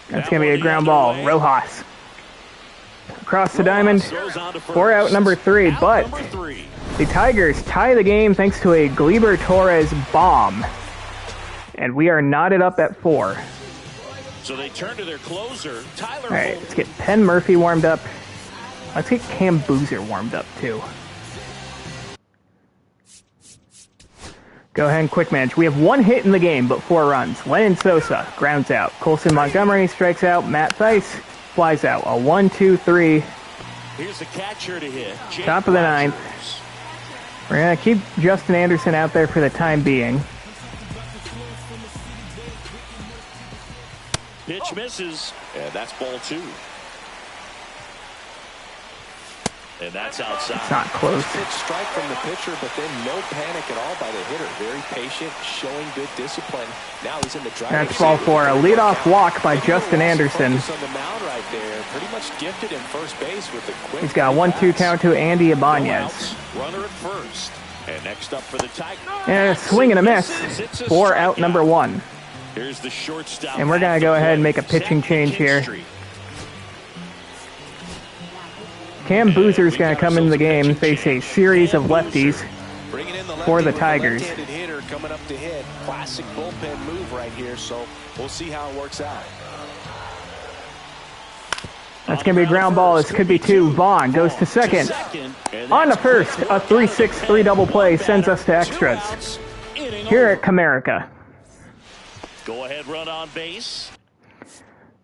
That's going to be a ground ball. Rojas. Across the diamond. 4 out, number 3. But the Tigers tie the game thanks to a Gleyber Torres bomb. And we are knotted up at 4. So they turn to their closer, Tyler. All right, let's get Penn Murphy warmed up. Let's get Cam Boozer warmed up too. Go ahead and quick manage. We have 1 hit in the game, but 4 runs. Lennon Sosa grounds out. Colson Montgomery strikes out. Matt Theis flies out. A 1-2-3. Here's the catcher to hit. Top of the 9th. We're going to keep Justin Anderson out there for the time being. Pitch misses, and that's ball 2. And that's outside. It's not close. Pitch strike from the pitcher, but then no panic at all by the hitter. Very patient, showing good discipline. Now he's in the driving. That's ball 4. A leadoff walk by Justin Anderson. On the mound right there. Pretty much gifted in first base with the quick. He's got a 1-2 count to Andy Ibanez. Runner at first. And next up for the Tigers. And a swing and a miss. 4 out, number 1. Here's the shortstop. And we're going to go ahead and make a pitching change here. Cam Boozer's going to come into the game and face a series of lefties for the Tigers. Hitter coming up to hit. Classic bullpen move right here, so we'll see how it works out. That's going to be a ground ball. This could be 2. Vaughn goes to second. On to first, a 3-6-3 double play sends us to extras here at Comerica. Go ahead, run on base.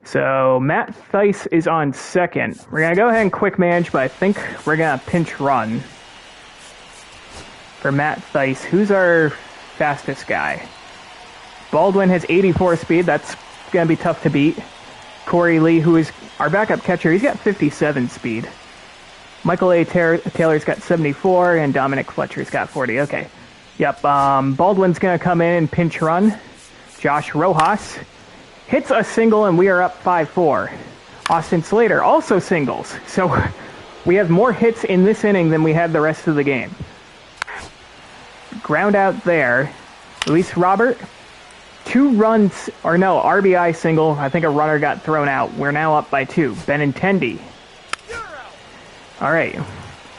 So Matt Theis is on second. We're going to go ahead and quick manage, but I think we're going to pinch run for Matt Theis. Who's our fastest guy? Baldwin has 84 speed. That's going to be tough to beat. Corey Lee, who is our backup catcher, he's got 57 speed. Michael A. Taylor's got 74, and Dominic Fletcher's got 40. Okay. Yep, Baldwin's going to come in and pinch run. Josh Rojas hits a single, and we are up 5-4. Austin Slater also singles. So we have more hits in this inning than we had the rest of the game. Ground out there. Luis Robert, 2 runs, or no, RBI single. I think a runner got thrown out. We're now up by 2. Benintendi. All right.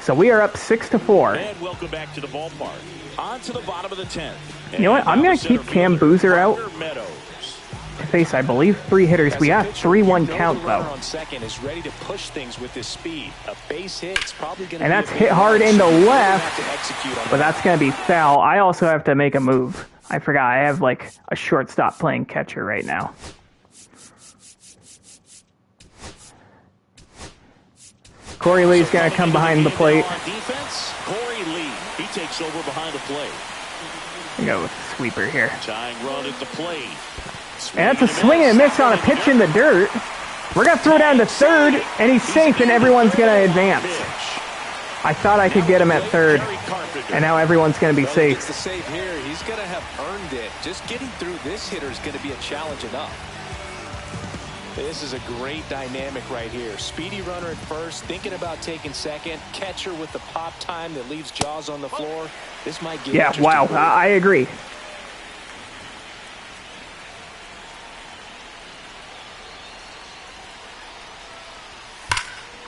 So we are up 6-4. And welcome back to the ballpark. On to the bottom of the 10th. You know what? I'm going to keep Cam Boozer out to face, I believe, 3 hitters. We got 3-1 count, though. On second is ready to push things with his speed. A base hit is probably going to. And that's hit hard into left, but that's going to be foul. I also have to make a move. I forgot. I have like a shortstop playing catcher right now. Corey Lee's going to come behind the plate. Defense, Corey Lee. He takes over behind the plate. Go with the sweeper here. Tying run at the plate. And that's a swing and a miss on a pitch in the dirt. We're going to throw down to third, and he's safe, and everyone's going to advance. I thought I could get him at third, and now everyone's going to be safe. Gets the save here. He's going to have earned it. Just getting through this hitter is going to be a challenge enough. This is a great dynamic right here. Speedy runner at first, thinking about taking second. Catcher with the pop time that leaves Jaws on the floor. This might get Yeah, wow, I agree.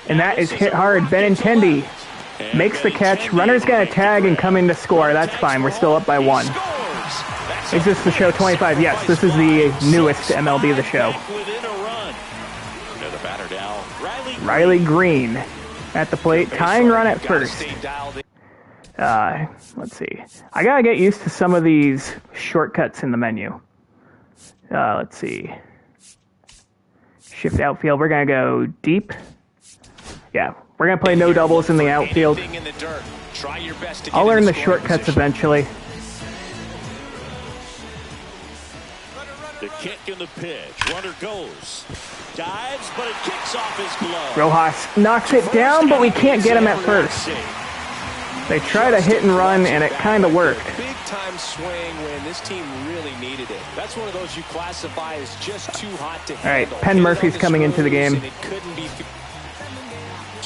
And that is hit hard. Benintendi makes the catch. Runner's going to tag and come in to score. That's fine. We're still up by 1. Is this the show 25? Yes, this is the newest MLB The Show. Riley Green at the plate. Tying run at first. Let's see. I got to get used to some of these shortcuts in the menu. Let's see. Shift outfield. We're going to go deep. Yeah, we're going to play no doubles in the outfield. I'll learn the shortcuts eventually. The kick and the pitch. Runner goes. Dives, but it kicks off his glove. Rojas knocks it down, but we can't get him at first. They tried a hit and run, and it kind of worked. Big time swing when this team really needed it. That's one of those you classify as just too hot to handle. All right, Penn Murphy's coming into the game.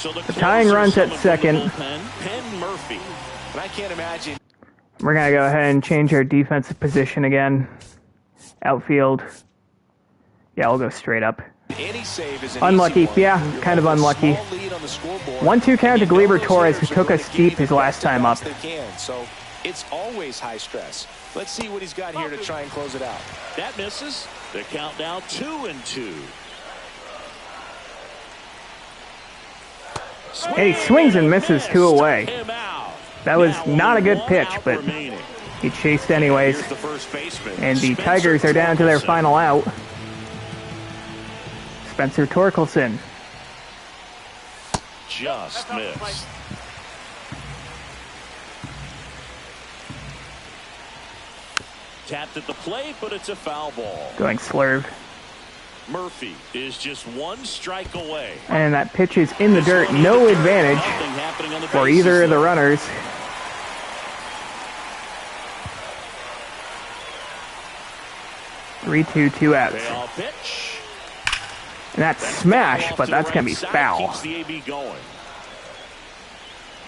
The tying run's at second. Penn Murphy. And I can't imagine. We're going to go ahead and change our defensive position again. Outfield. Yeah, we'll go straight up. Any save is an unlucky. Easy one. Yeah, kind of unlucky. 1-2 count to Gleyber Torres, who took us deep his last time up. So it's always high stress. Let's see what he's got here to try and close it out. That misses. The count now 2-2. And he swings and misses 2 away. That was not a good pitch, but he chased anyways. And the Tigers are down to their final out. Spencer Torkelson. Just missed. Tapped at the plate, but it's a foul ball. Going slurve. Murphy is just 1 strike away. And that pitch is in the dirt. No advantage for either of the runners. Three, two outs. And that's smash, but that's going to be foul.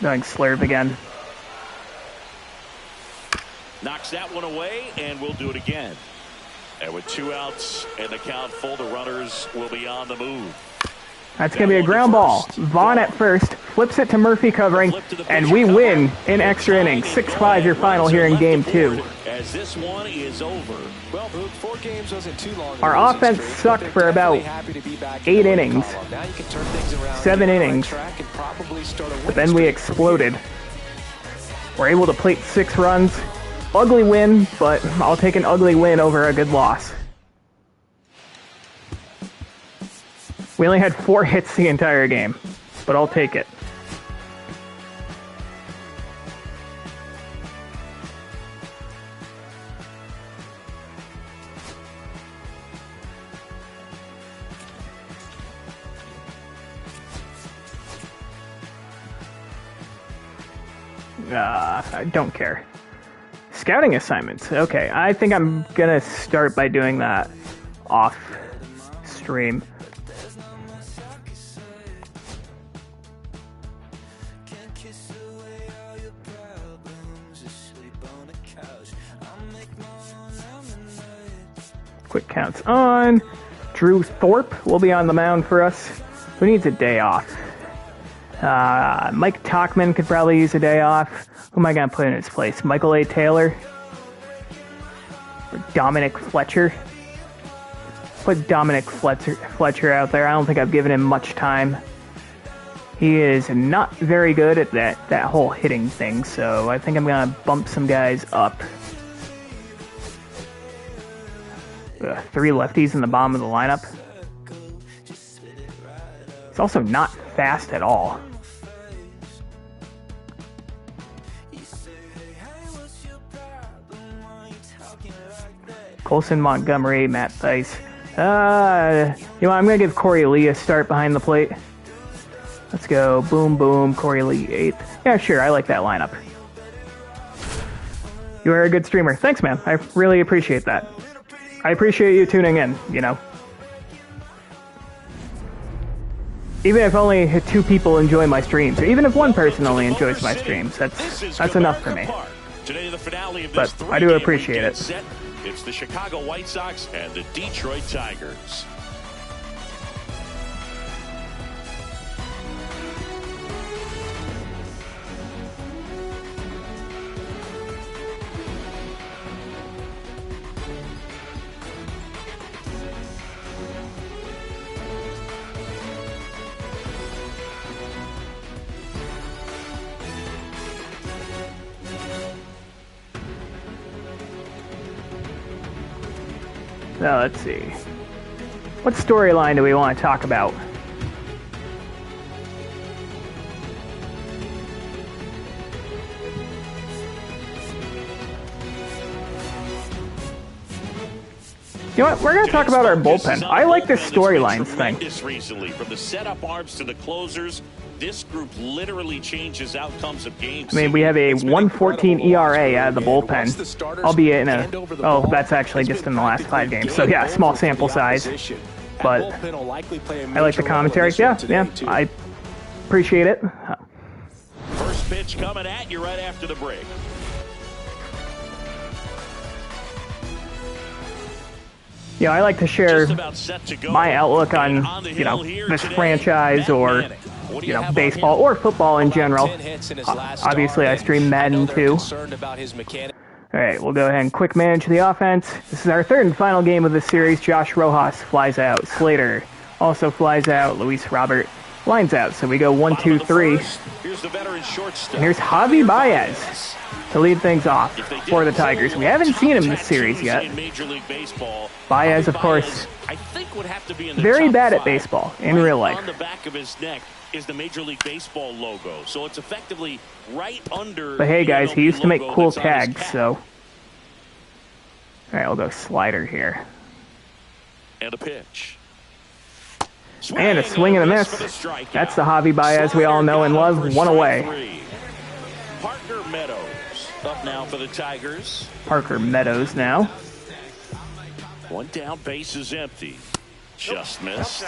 Going slurve again. Knocks that one away, and we'll do it again. And with 2 outs and the count full, the runners will be on the move. That's going to be a ground ball. Vaughn at first, flips it to Murphy covering, and we win in extra innings. 6-5 your final here in Game 2. As this one is over. Well, 4 games wasn't too long. Our offense sucked for about 8 innings. 7 innings. But then we exploded. We're able to plate 6 runs. Ugly win, but I'll take an ugly win over a good loss. We only had 4 hits the entire game, but I'll take it. I don't care. Scouting assignments. Okay, I think I'm gonna start by doing that off stream. Quick counts on. Drew Thorpe will be on the mound for us. Who needs a day off? Mike Tauchman could probably use a day off. Who am I going to put in his place? Michael A. Taylor? Or Dominic Fletcher? Put Dominic Fletcher out there. I don't think I've given him much time. He is not very good at that whole hitting thing, so I think I'm going to bump some guys up. 3 lefties in the bottom of the lineup. He's also not fast at all. Colson, Montgomery, Matt Thice. You know, I'm going to give Corey Lee a start behind the plate. Let's go. Boom, boom. Corey Lee, 8th. Yeah, sure. I like that lineup. You are a good streamer. Thanks, man. I really appreciate that. I appreciate you tuning in, you know. Even if only 2 people enjoy my streams, or even if 1 person only enjoys my streams, that's enough for me. But I do appreciate it. It's the Chicago White Sox and the Detroit Tigers. So let's see. What storyline do we want to talk about? You know what? We're going to talk about our bullpen. I like this storylines thing. Recently, from the setup arms to the closers, this group literally changes outcomes of games. I mean, we have a 1.14 ERA out of the bullpen, albeit in a... Oh, that's actually just in the last 5 games. So yeah, small sample size. But I like the commentary. Yeah, I appreciate it. First pitch coming at you right after the break. Yeah, I like to share my outlook on, you know, this franchise or, you know, baseball or football in general. Obviously, I stream Madden too. All right, we'll go ahead and quick manage the offense. This is our third and final game of the series. Josh Rojas flies out. Slater also flies out. Luis Robert lines out. So we go 1, 2, 3. And here's Javi Baez to lead things off for the Tigers. We haven't seen him this series yet. Baez, of course, very bad at baseball in real life. On the back of his neck is the Major League Baseball logo, so it's effectively right under. But hey, guys, he used to make cool tags, so. All right, we'll go slider here. And a pitch. And a swing and a miss. That's the Javi Baez we all know and love. One away. Parker Meadows up now for the Tigers. Parker Meadows now. One down, base is empty. Just missed.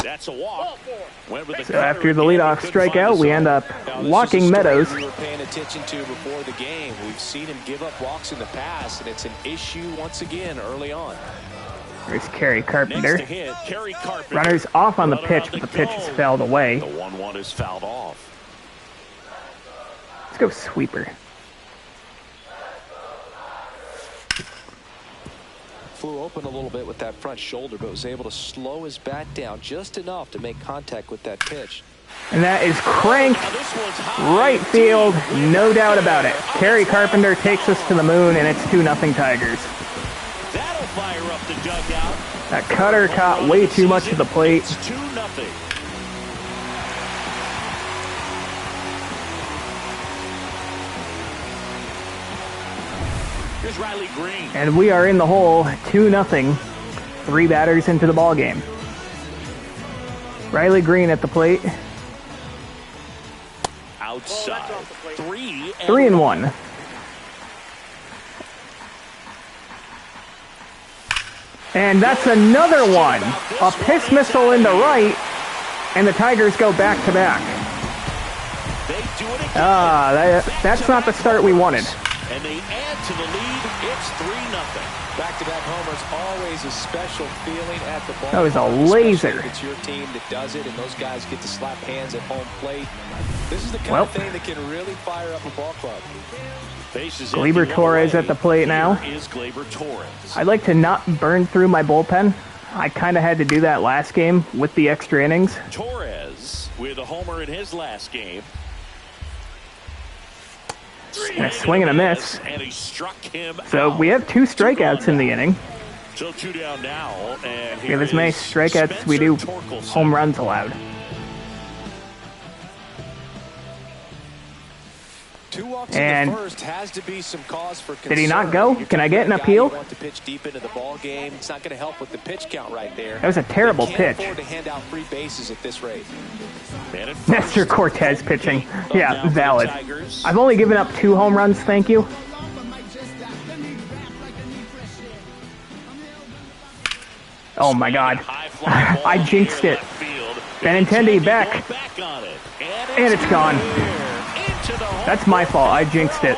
That's a walk. So after the leadoff strikeout, we end up walking Meadows. We were paying attention to before the game. We've seen him give up walks in the past, and it's an issue once again early on. There's Kerry Carpenter. Runner's off on the pitch, but the pitch is fouled away. The 1-1 is fouled off. Let's go sweeper. Flew open a little bit with that front shoulder, but was able to slow his bat down just enough to make contact with that pitch. And that is cranked right field, no doubt about it. Kerry Carpenter takes us to the moon, and it's 2-0 Tigers. That'll fire up the dugout. That cutter caught way too much of the plate. It's 2-0. Here's Riley Green. And we are in the hole, 2-0. 3 batters into the ball game. Riley Green at the plate. Outside. 3-1. And that's another one. A piss missile into right, and the Tigers go back-to-back. That's not the start we wanted. And they add to the lead. It's 3-0. Back-to-back homers, always a special feeling at the ball. That was a laser. It's your team that does it, and those guys get to slap hands at home plate. This is the kind of thing that can really fire up a ball club. Gleyber Torres at the plate now. I'd like to not burn through my bullpen. I kind of had to do that last game with the extra innings. Torres with a homer in his last game. And a swing and a miss. And he struck him so out. We have 2 strikeouts in the inning. So 2 down now. And we have as many strikeouts as we do home runs allowed. 2 walks and in the first has to be some cause for concern. Did he not go? Can I get an appeal? Want to pitch deep into the ball game. It's not going to help with the pitch count right there. That was a terrible pitch. Afford to hand out free bases at this rate. Nestor Cortez pitching. Yeah, valid. I've only given up 2 home runs, thank you. Oh my god. I jinxed it. Benintendi back. And it's gone. That's my fault. I jinxed it.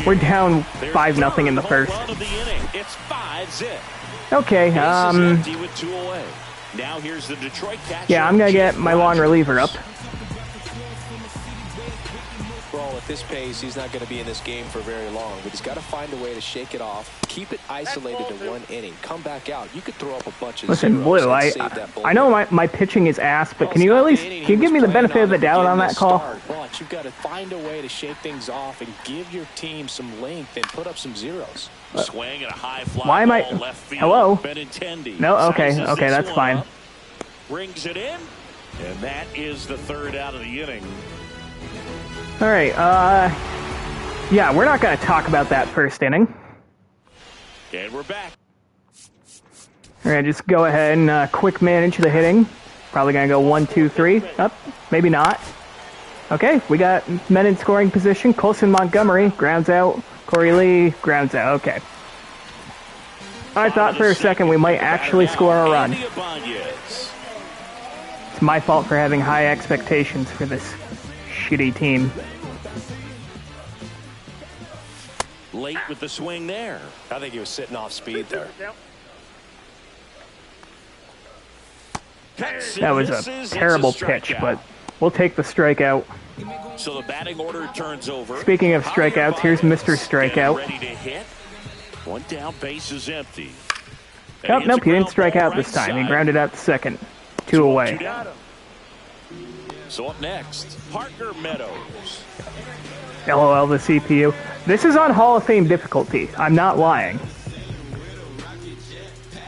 We're down 5-0 in the first. Okay, yeah, I'm gonna get my long reliever up. Well, at this pace, he's not going to be in this game for very long, but he's got to find a way to shake it off, keep it isolated to one inning, come back out. You could throw up a bunch of Listen, zeros Blue, and save that I know my pitching is ass, but can you at least give me the benefit of the doubt on that call? But you've got to find a way to shake things off and give your team some length and put up some zeros. Swing and a high fly Why am I? ball left field. Hello? Benintendi No, okay, sizes okay, this that's one fine. up, brings it in, and that is the third out of the inning. All right, yeah, we're not going to talk about that first inning. And we're back. We're going to just go ahead and quick manage the hitting. Probably going to go 1, 2, 3. Up, maybe not. Okay, we got men in scoring position. Colson Montgomery grounds out. Corey Lee grounds out. Okay. I thought for a second we might actually score a run. It's my fault for having high expectations for this shitty team. Late with the swing there. I think he was sitting off speed there. That was a terrible pitch, but we'll take the strikeout. So the batting order turns over. Speaking of strikeouts, here's Mr. Strikeout. Ready to hit. One down, base is empty. Oh, nope, he didn't strike out this time. He grounded out to second. 2 away. So up next, Parker Meadows. LOL the CPU. This is on Hall of Fame difficulty. I'm not lying.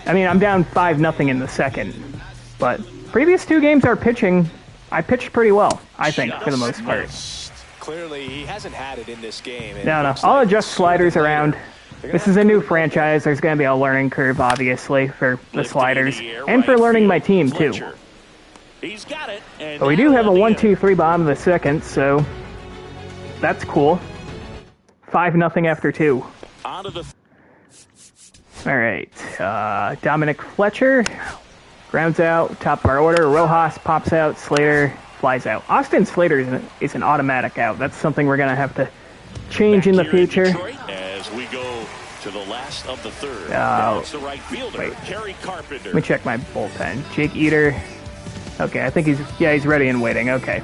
I mean, I'm down 5-0 in the second. But previous 2 games are pitching. I pitched pretty well, I think, for the most part. Clearly, he hasn't had it in this game. No. I'll adjust sliders around. This is a new franchise. There's going to be a learning curve, obviously, for the sliders. And for learning my team, too. He's got it. But we do have a 1-2-3 bottom of the second, so that's cool. 5-0 after 2. All right. Dominic Fletcher grounds out, top of our order. Rojas pops out. Slater flies out. Austin Slater is an automatic out. That's something we're going to have to change in the future. As we go to the last of the third. It's the right fielder, wait. Kerry Carpenter. Let me check my bullpen. Jake Eater. Okay, I think he's ready and waiting. Okay.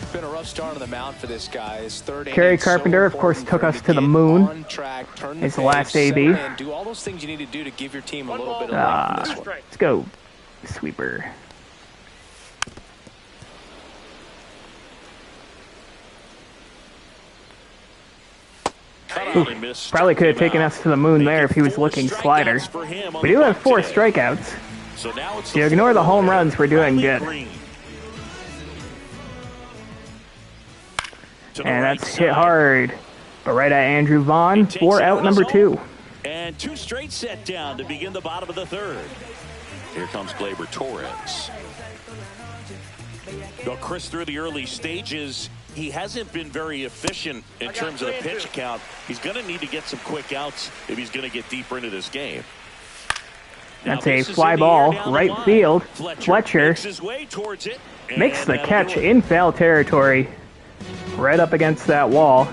It's been a rough start on the mound for this guy. His third Kerry Carpenter, of course, took us to the moon. It's the last AB. Do all those things you need to do to give your team a little bit of life in this one. Let's go, sweeper. Ooh, probably could have taken us to the moon there if he was looking slider. We do have 4 strikeouts. If you ignore the home runs, we're doing good. And that's hit hard. But right at Andrew Vaughn for out number 2. And 2 straight set down to begin the bottom of the third. Here comes Gleyber Torres. Well, Chris, through the early stages, he hasn't been very efficient in terms of the pitch count. He's going to need to get some quick outs if he's going to get deeper into this game. That's a fly ball, right field. Fletcher makes the catch in foul territory, right up against that wall.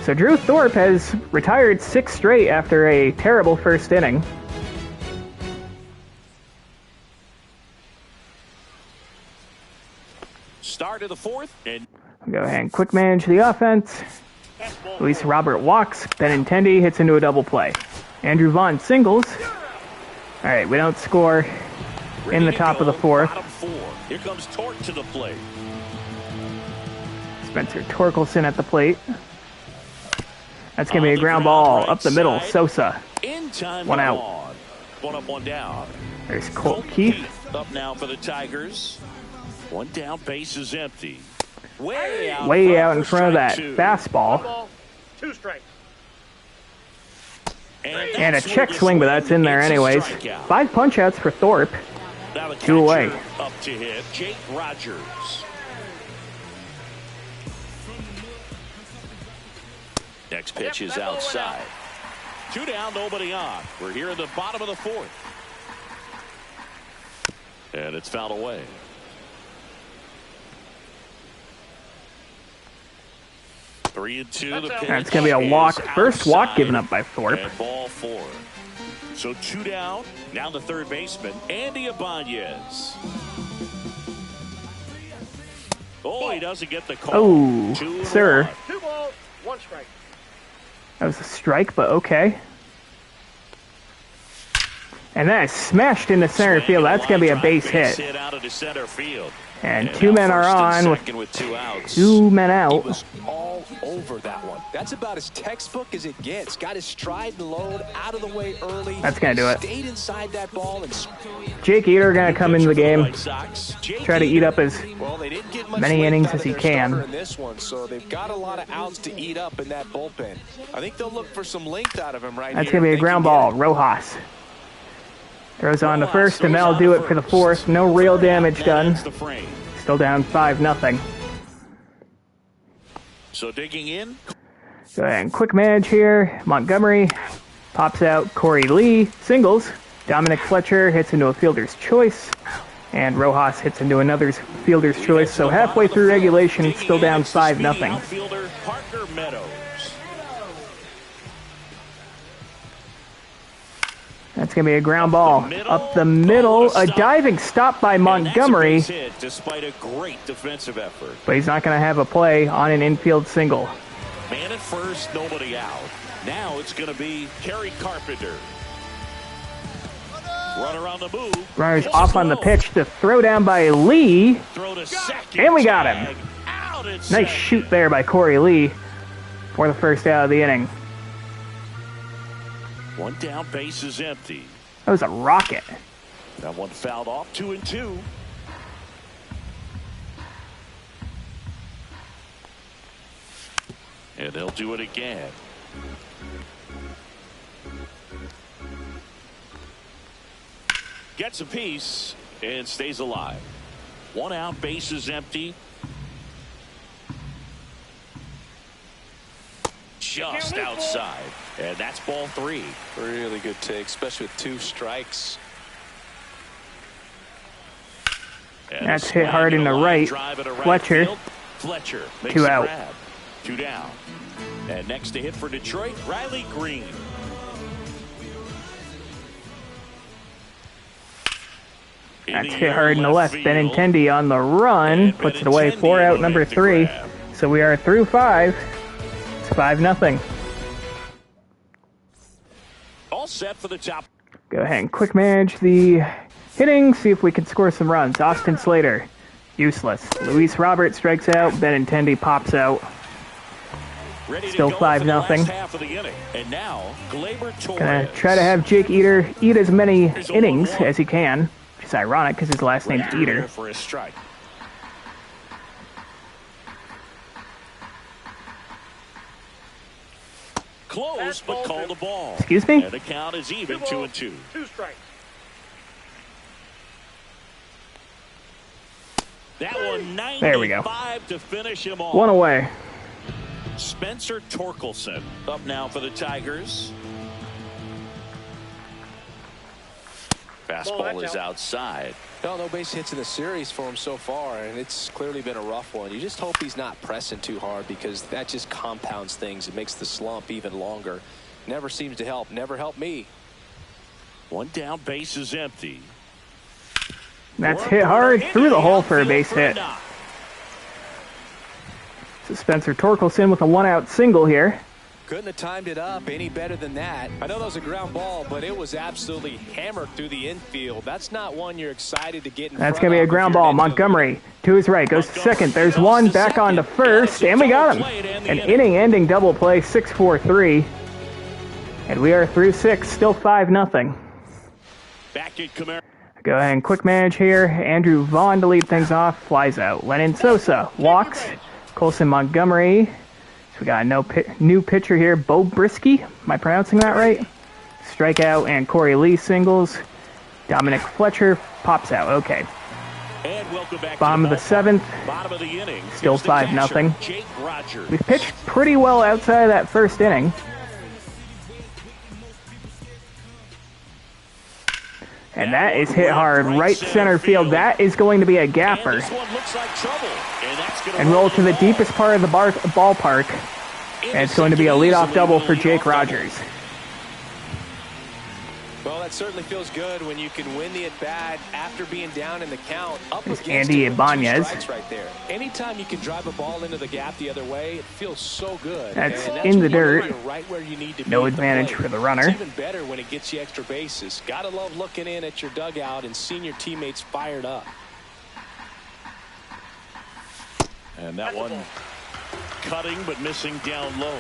So Drew Thorpe has retired 6 straight after a terrible first inning. Start of the fourth. And Go ahead and quick manage the offense. Luis Robert walks. Benintendi hits into a double play. Andrew Vaughn singles. All right, we don't score in the top of the fourth. Here comes Torque to the plate. Spencer Torkelson at the plate. That's going to be a ground ball up the middle. Sosa. 1 out. 1 up, 1 down. There's Colt Keith. Up now for the Tigers. 1 down, base is empty. Way out in front of that fastball. 2 strikes. And a check swing, but that's in there anyways. 5 punch-outs for Thorpe. 2 away. Up to hit, Jake Rogers. Next pitch is outside. 2 down, nobody on. We're here in the bottom of the fourth. And it's fouled away. Three and two. That's going to be a walk. First walk given up by Thorpe. And ball 4. So 2 down. Now the third baseman, Andy Ibanez. Oh, he doesn't get the call. Oh, sir. 2 balls, 1 strike. That was a strike, but okay. And that is smashed into center field. That's going to be a base hit. Out of the center field. And 2 men are on with 2 outs. 2 men He out. was all over that one. That's about as textbook as it gets. Got his stride and load out of the way early. That's going to do it. Stayed inside that ball. And Jake Eater going to come into the game. Jake Try to eat up as well, they didn't get much many length innings out as of he their can. starter in this one, so they've got a lot of outs to eat up in that bullpen. I think they'll look for some length out of him right That's here. going to be a ground ball. Rojas throws on to first, and that'll do it for the 4th. No real damage done. Still down 5-0. So digging in. Go ahead and quick manage here. Montgomery pops out. Corey Lee singles. Dominic Fletcher hits into a fielder's choice. And Rojas hits into another fielder's choice. So halfway through regulation, still down 5-0. Outfielder Parker Meadows. That's going to be a ground ball. Up the middle. A diving stop by Montgomery. Despite a great defensive effort. But he's not going to have a play on an infield single. Man at first, nobody out. Now it's going to be Kerry Carpenter. Runner on the move. Runner's off on the pitch. The throw down by Lee. Throw to second. And we got him. Out at Nice second. shoot there by Corey Lee for the first out of the inning. 1 down, base is empty. That was a rocket. That one fouled off. 2-2. And they'll do it again. Gets a piece and stays alive. 1 out, base is empty. Just outside. And that's ball 3. Really good take, especially with 2 strikes. And that's hit hard in the right. Fletcher. Fletcher makes 2 the out. grab. 2 down. And next to hit for Detroit, Riley Green. That's hit hard in the left. Benintendi on the run. Puts it away. 4 out, number 3. So we are through 5. It's 5-0. All set for the top. Go ahead and quick manage the hitting. See if we can score some runs. Austin Slater, useless. Luis Robert strikes out. Benintendi pops out. Still 5-0. And now, Gonna try to have Jake Eater eat as many innings as he can. Which is ironic because his last name's Eater. For a strike. Close, but call the ball. Excuse me? And the count is even, 2-2. 2 strikes. That one, 95 There we go. to finish him off. 1 away. Spencer Torkelson up now for the Tigers. Fastball is outside. No base hits in the series for him so far, and it's clearly been a rough one. You just hope he's not pressing too hard because that just compounds things. It makes the slump even longer. Never seems to help. Never helped me. 1 down, base is empty. That's hit hard through the hole for a base hit. So Spencer Torkelson with a 1-out single here. Couldn't have timed it up any better than that. I know that was a ground ball, but it was absolutely hammered through the infield. That's not one you're excited to get in That's front going to be a of ground if you're ball. an infielder. Montgomery to his right. Goes to second. There's one. Back on to first. And we got him. An inning-ending double play. 6-4-3. And we are through 6. Still 5-0. Back at Camaro. Go ahead and quick manage here. Andrew Vaughn to lead things off. Flies out. Lennon Sosa walks. Colson Montgomery. So we got a new pitcher here. Bo Brisky. Am I pronouncing that right? Strikeout. And Corey Lee singles. Dominic Fletcher pops out. Okay. And welcome back Bottom of the 7th. Bottom of the inning. Still 5-0. Jake Rogers. We've pitched pretty well outside of that first inning. And that is hit hard right center field. That is going to be a gapper. And this one looks like trouble. That's gonna And roll to the deepest part of the ballpark. And it's going to be a leadoff double for Jake Rogers. Well, it certainly feels good when you can win the at-bat after being down in the count. Up There's against Andy it with Ibanez. 2 strikes right there. Anytime you can drive a ball into the gap the other way, it feels so good. That's And in the when you know dirt. you're right where you need to be No at the advantage plate. for the runner. It's even better when it gets you extra bases. Gotta love looking in at your dugout and seeing your teammates fired up. And that one cutting but missing down low.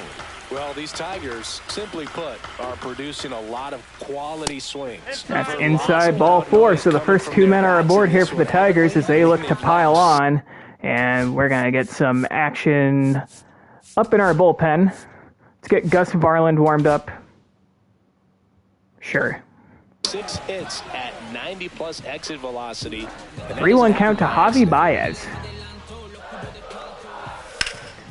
Well, these Tigers, simply put, are producing a lot of quality swings. That's inside ball 4, so the first 2 men are aboard here for the Tigers as they look to pile on. And we're going to get some action up in our bullpen. Let's get Gus Varland warmed up. Sure. 6 hits at 90-plus exit velocity. 3-1 count to Javi Baez.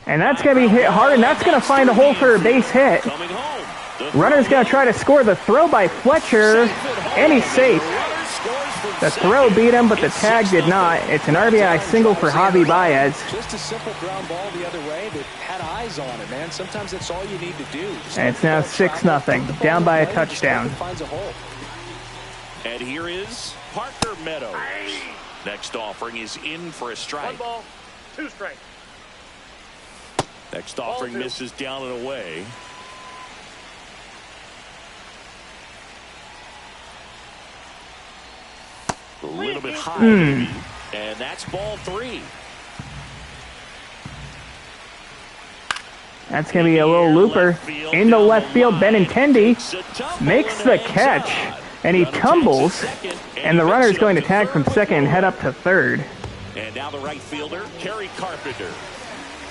And that's going to be hit hard, and that's going to find a hole for a base hit. Coming home. Runner's going to try to score the throw by Fletcher, and he's safe. The throw beat him, but the tag did not. It's an RBI single for Javi Baez. Just a simple ground ball the other way that had eyes on it, man. Sometimes that's all you need to do. And it's now 6-0, down by a touchdown. Finds a hole. And here is Parker Meadows. Next offering is in for a 1 strike. ball, 2 strikes. Next offering Ball 2. misses down and away. A little bit high, maybe. And that's ball 3. That's going to be a little looper. In the left field, Benintendi makes the catch, and he tumbles, and the runner is going to tag from second and head up to third. And now the right fielder, Kerry Carpenter.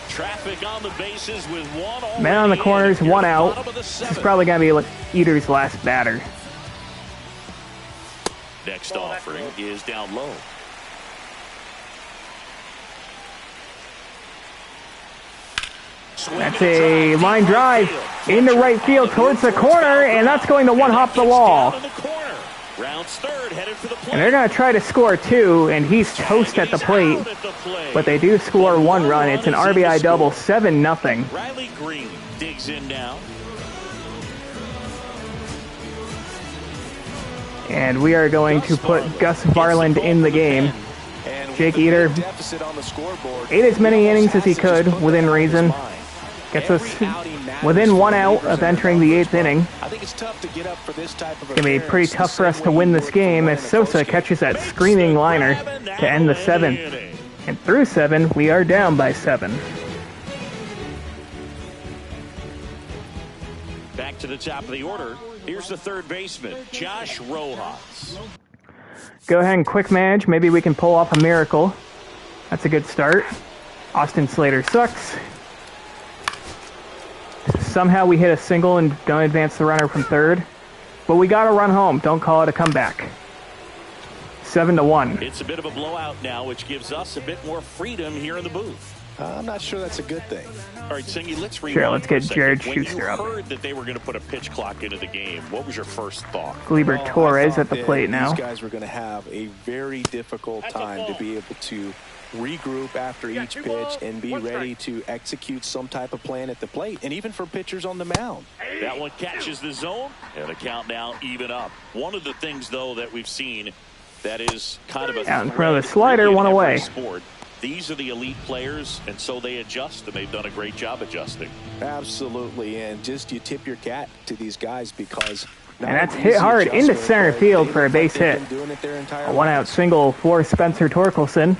Traffic on the bases with one. Man on the corners, 1 out. This is probably going to be Eater's last batter. Next offering is down low. That's a line drive into right field towards the corner, and that's going to one-hop the wall. Rounds third, headed for the plate. And they're going to try to score 2, and he's toast at the plate. But they do score 1 run. It's an RBI double, 7-0. Riley Green digs in now. And we are going to put Gus Varland in the game. Jake Eater ate as many innings as he could within reason. Gets us within 1 out of entering the 8th inning. I think it's tough to get up for this type of It's going to be pretty tough for us to win this game as Sosa catches that screaming liner to end the 7th. And through 7, we are down by 7. Back to the top of the order. Here's the third baseman, Josh Rojas. Go ahead and quick manage. Maybe we can pull off a miracle. That's a good start. Austin Slater sucks. Somehow we hit a single and don't advance the runner from third. But we got to run home. Don't call it a comeback. 7-1. It's a bit of a blowout now, which gives us a bit more freedom here in the booth. I'm not sure that's a good thing. All right, Singy, let's rewind. Sure, let's get for a Jared second. Schuster up. When you heard that they were going to put a pitch clock into the game, what was your first thought? Gleyber Torres at the plate now. These guys were going to have a very difficult time to be able to regroup after each pitch and be ready to execute some type of plan at the plate, and even for pitchers on the mound. That one catches the zone, and the count now even up. One of the things, though, that we've seen that is kind of a out in front of the slider, one away. Sport. These are the elite players, and so they adjust, and they've done a great job adjusting. Absolutely, and just you tip your cap to these guys because. And that's hit hard into center field for a base hit. A 1-out single for Spencer Torkelson.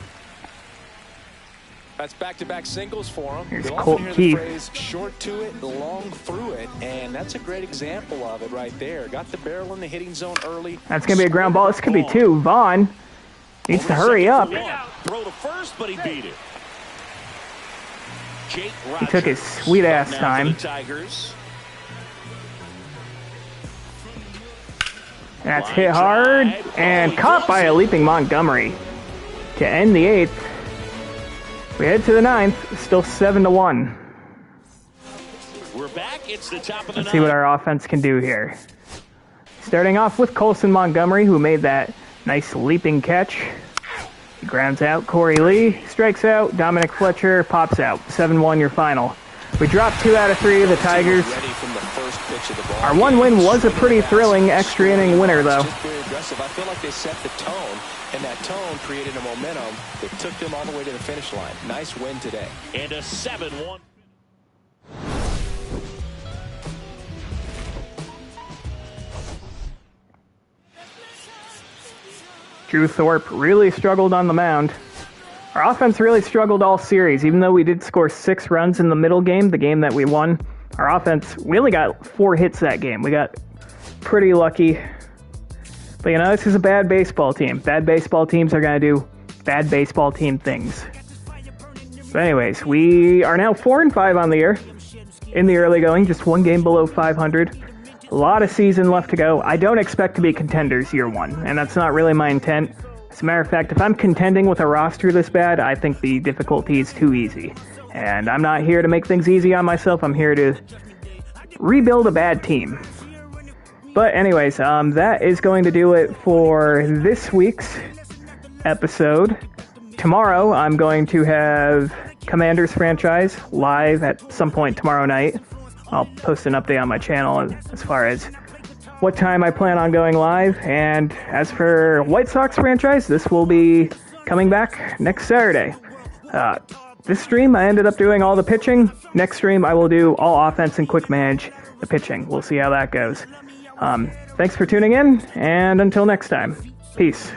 That's back-to-back singles for him. Here's You'll Colt often hear Keith. the phrase, short to it, long through it, and that's a great example of it right there. Got the barrel in the hitting zone early. That's going to be a ground ball. This could be 2. Vaughn needs to hurry up. Throw to first, but he beat it. Jake He took his sweet-ass time. Tigers. That's hit hard and caught by a leaping Montgomery to end the 8th. We head to the 9th, still 7-1. We're back. It's the top of the Let's see what 9th. our offense can do here. Starting off with Colson Montgomery, who made that nice leaping catch. He grounds out. Corey Lee strikes out. Dominic Fletcher pops out. 7-1 your final. We dropped 2 out of 3 of the Tigers. Ready from the first pitch of the ball. Our one win was a pretty thrilling extra inning winner, though. Just very aggressive. I feel like they set the tone, and that tone created a momentum that took them all the way to the finish line. Nice win today. And a 7-1. Drew Thorpe really struggled on the mound. Our offense really struggled all series, even though we did score 6 runs in the middle game, the game that we won. Our offense, we only got 4 hits that game. We got pretty lucky. But, you know, this is a bad baseball team. Bad baseball teams are going to do bad baseball team things. But anyways, we are now 4-5 on the year. In the early going, just 1 game below 500. A lot of season left to go. I don't expect to be contenders year 1, and that's not really my intent. As a matter of fact, if I'm contending with a roster this bad, I think the difficulty is too easy. And I'm not here to make things easy on myself. I'm here to rebuild a bad team. But anyways, that is going to do it for this week's episode. Tomorrow, I'm going to have Commanders franchise live at some point tomorrow night. I'll post an update on my channel as far as what time I plan on going live. And as for White Sox franchise, this will be coming back next Saturday. This stream, I ended up doing all the pitching. Next stream, I will do all offense and quick manage the pitching. We'll see how that goes. Thanks for tuning in, and until next time, peace.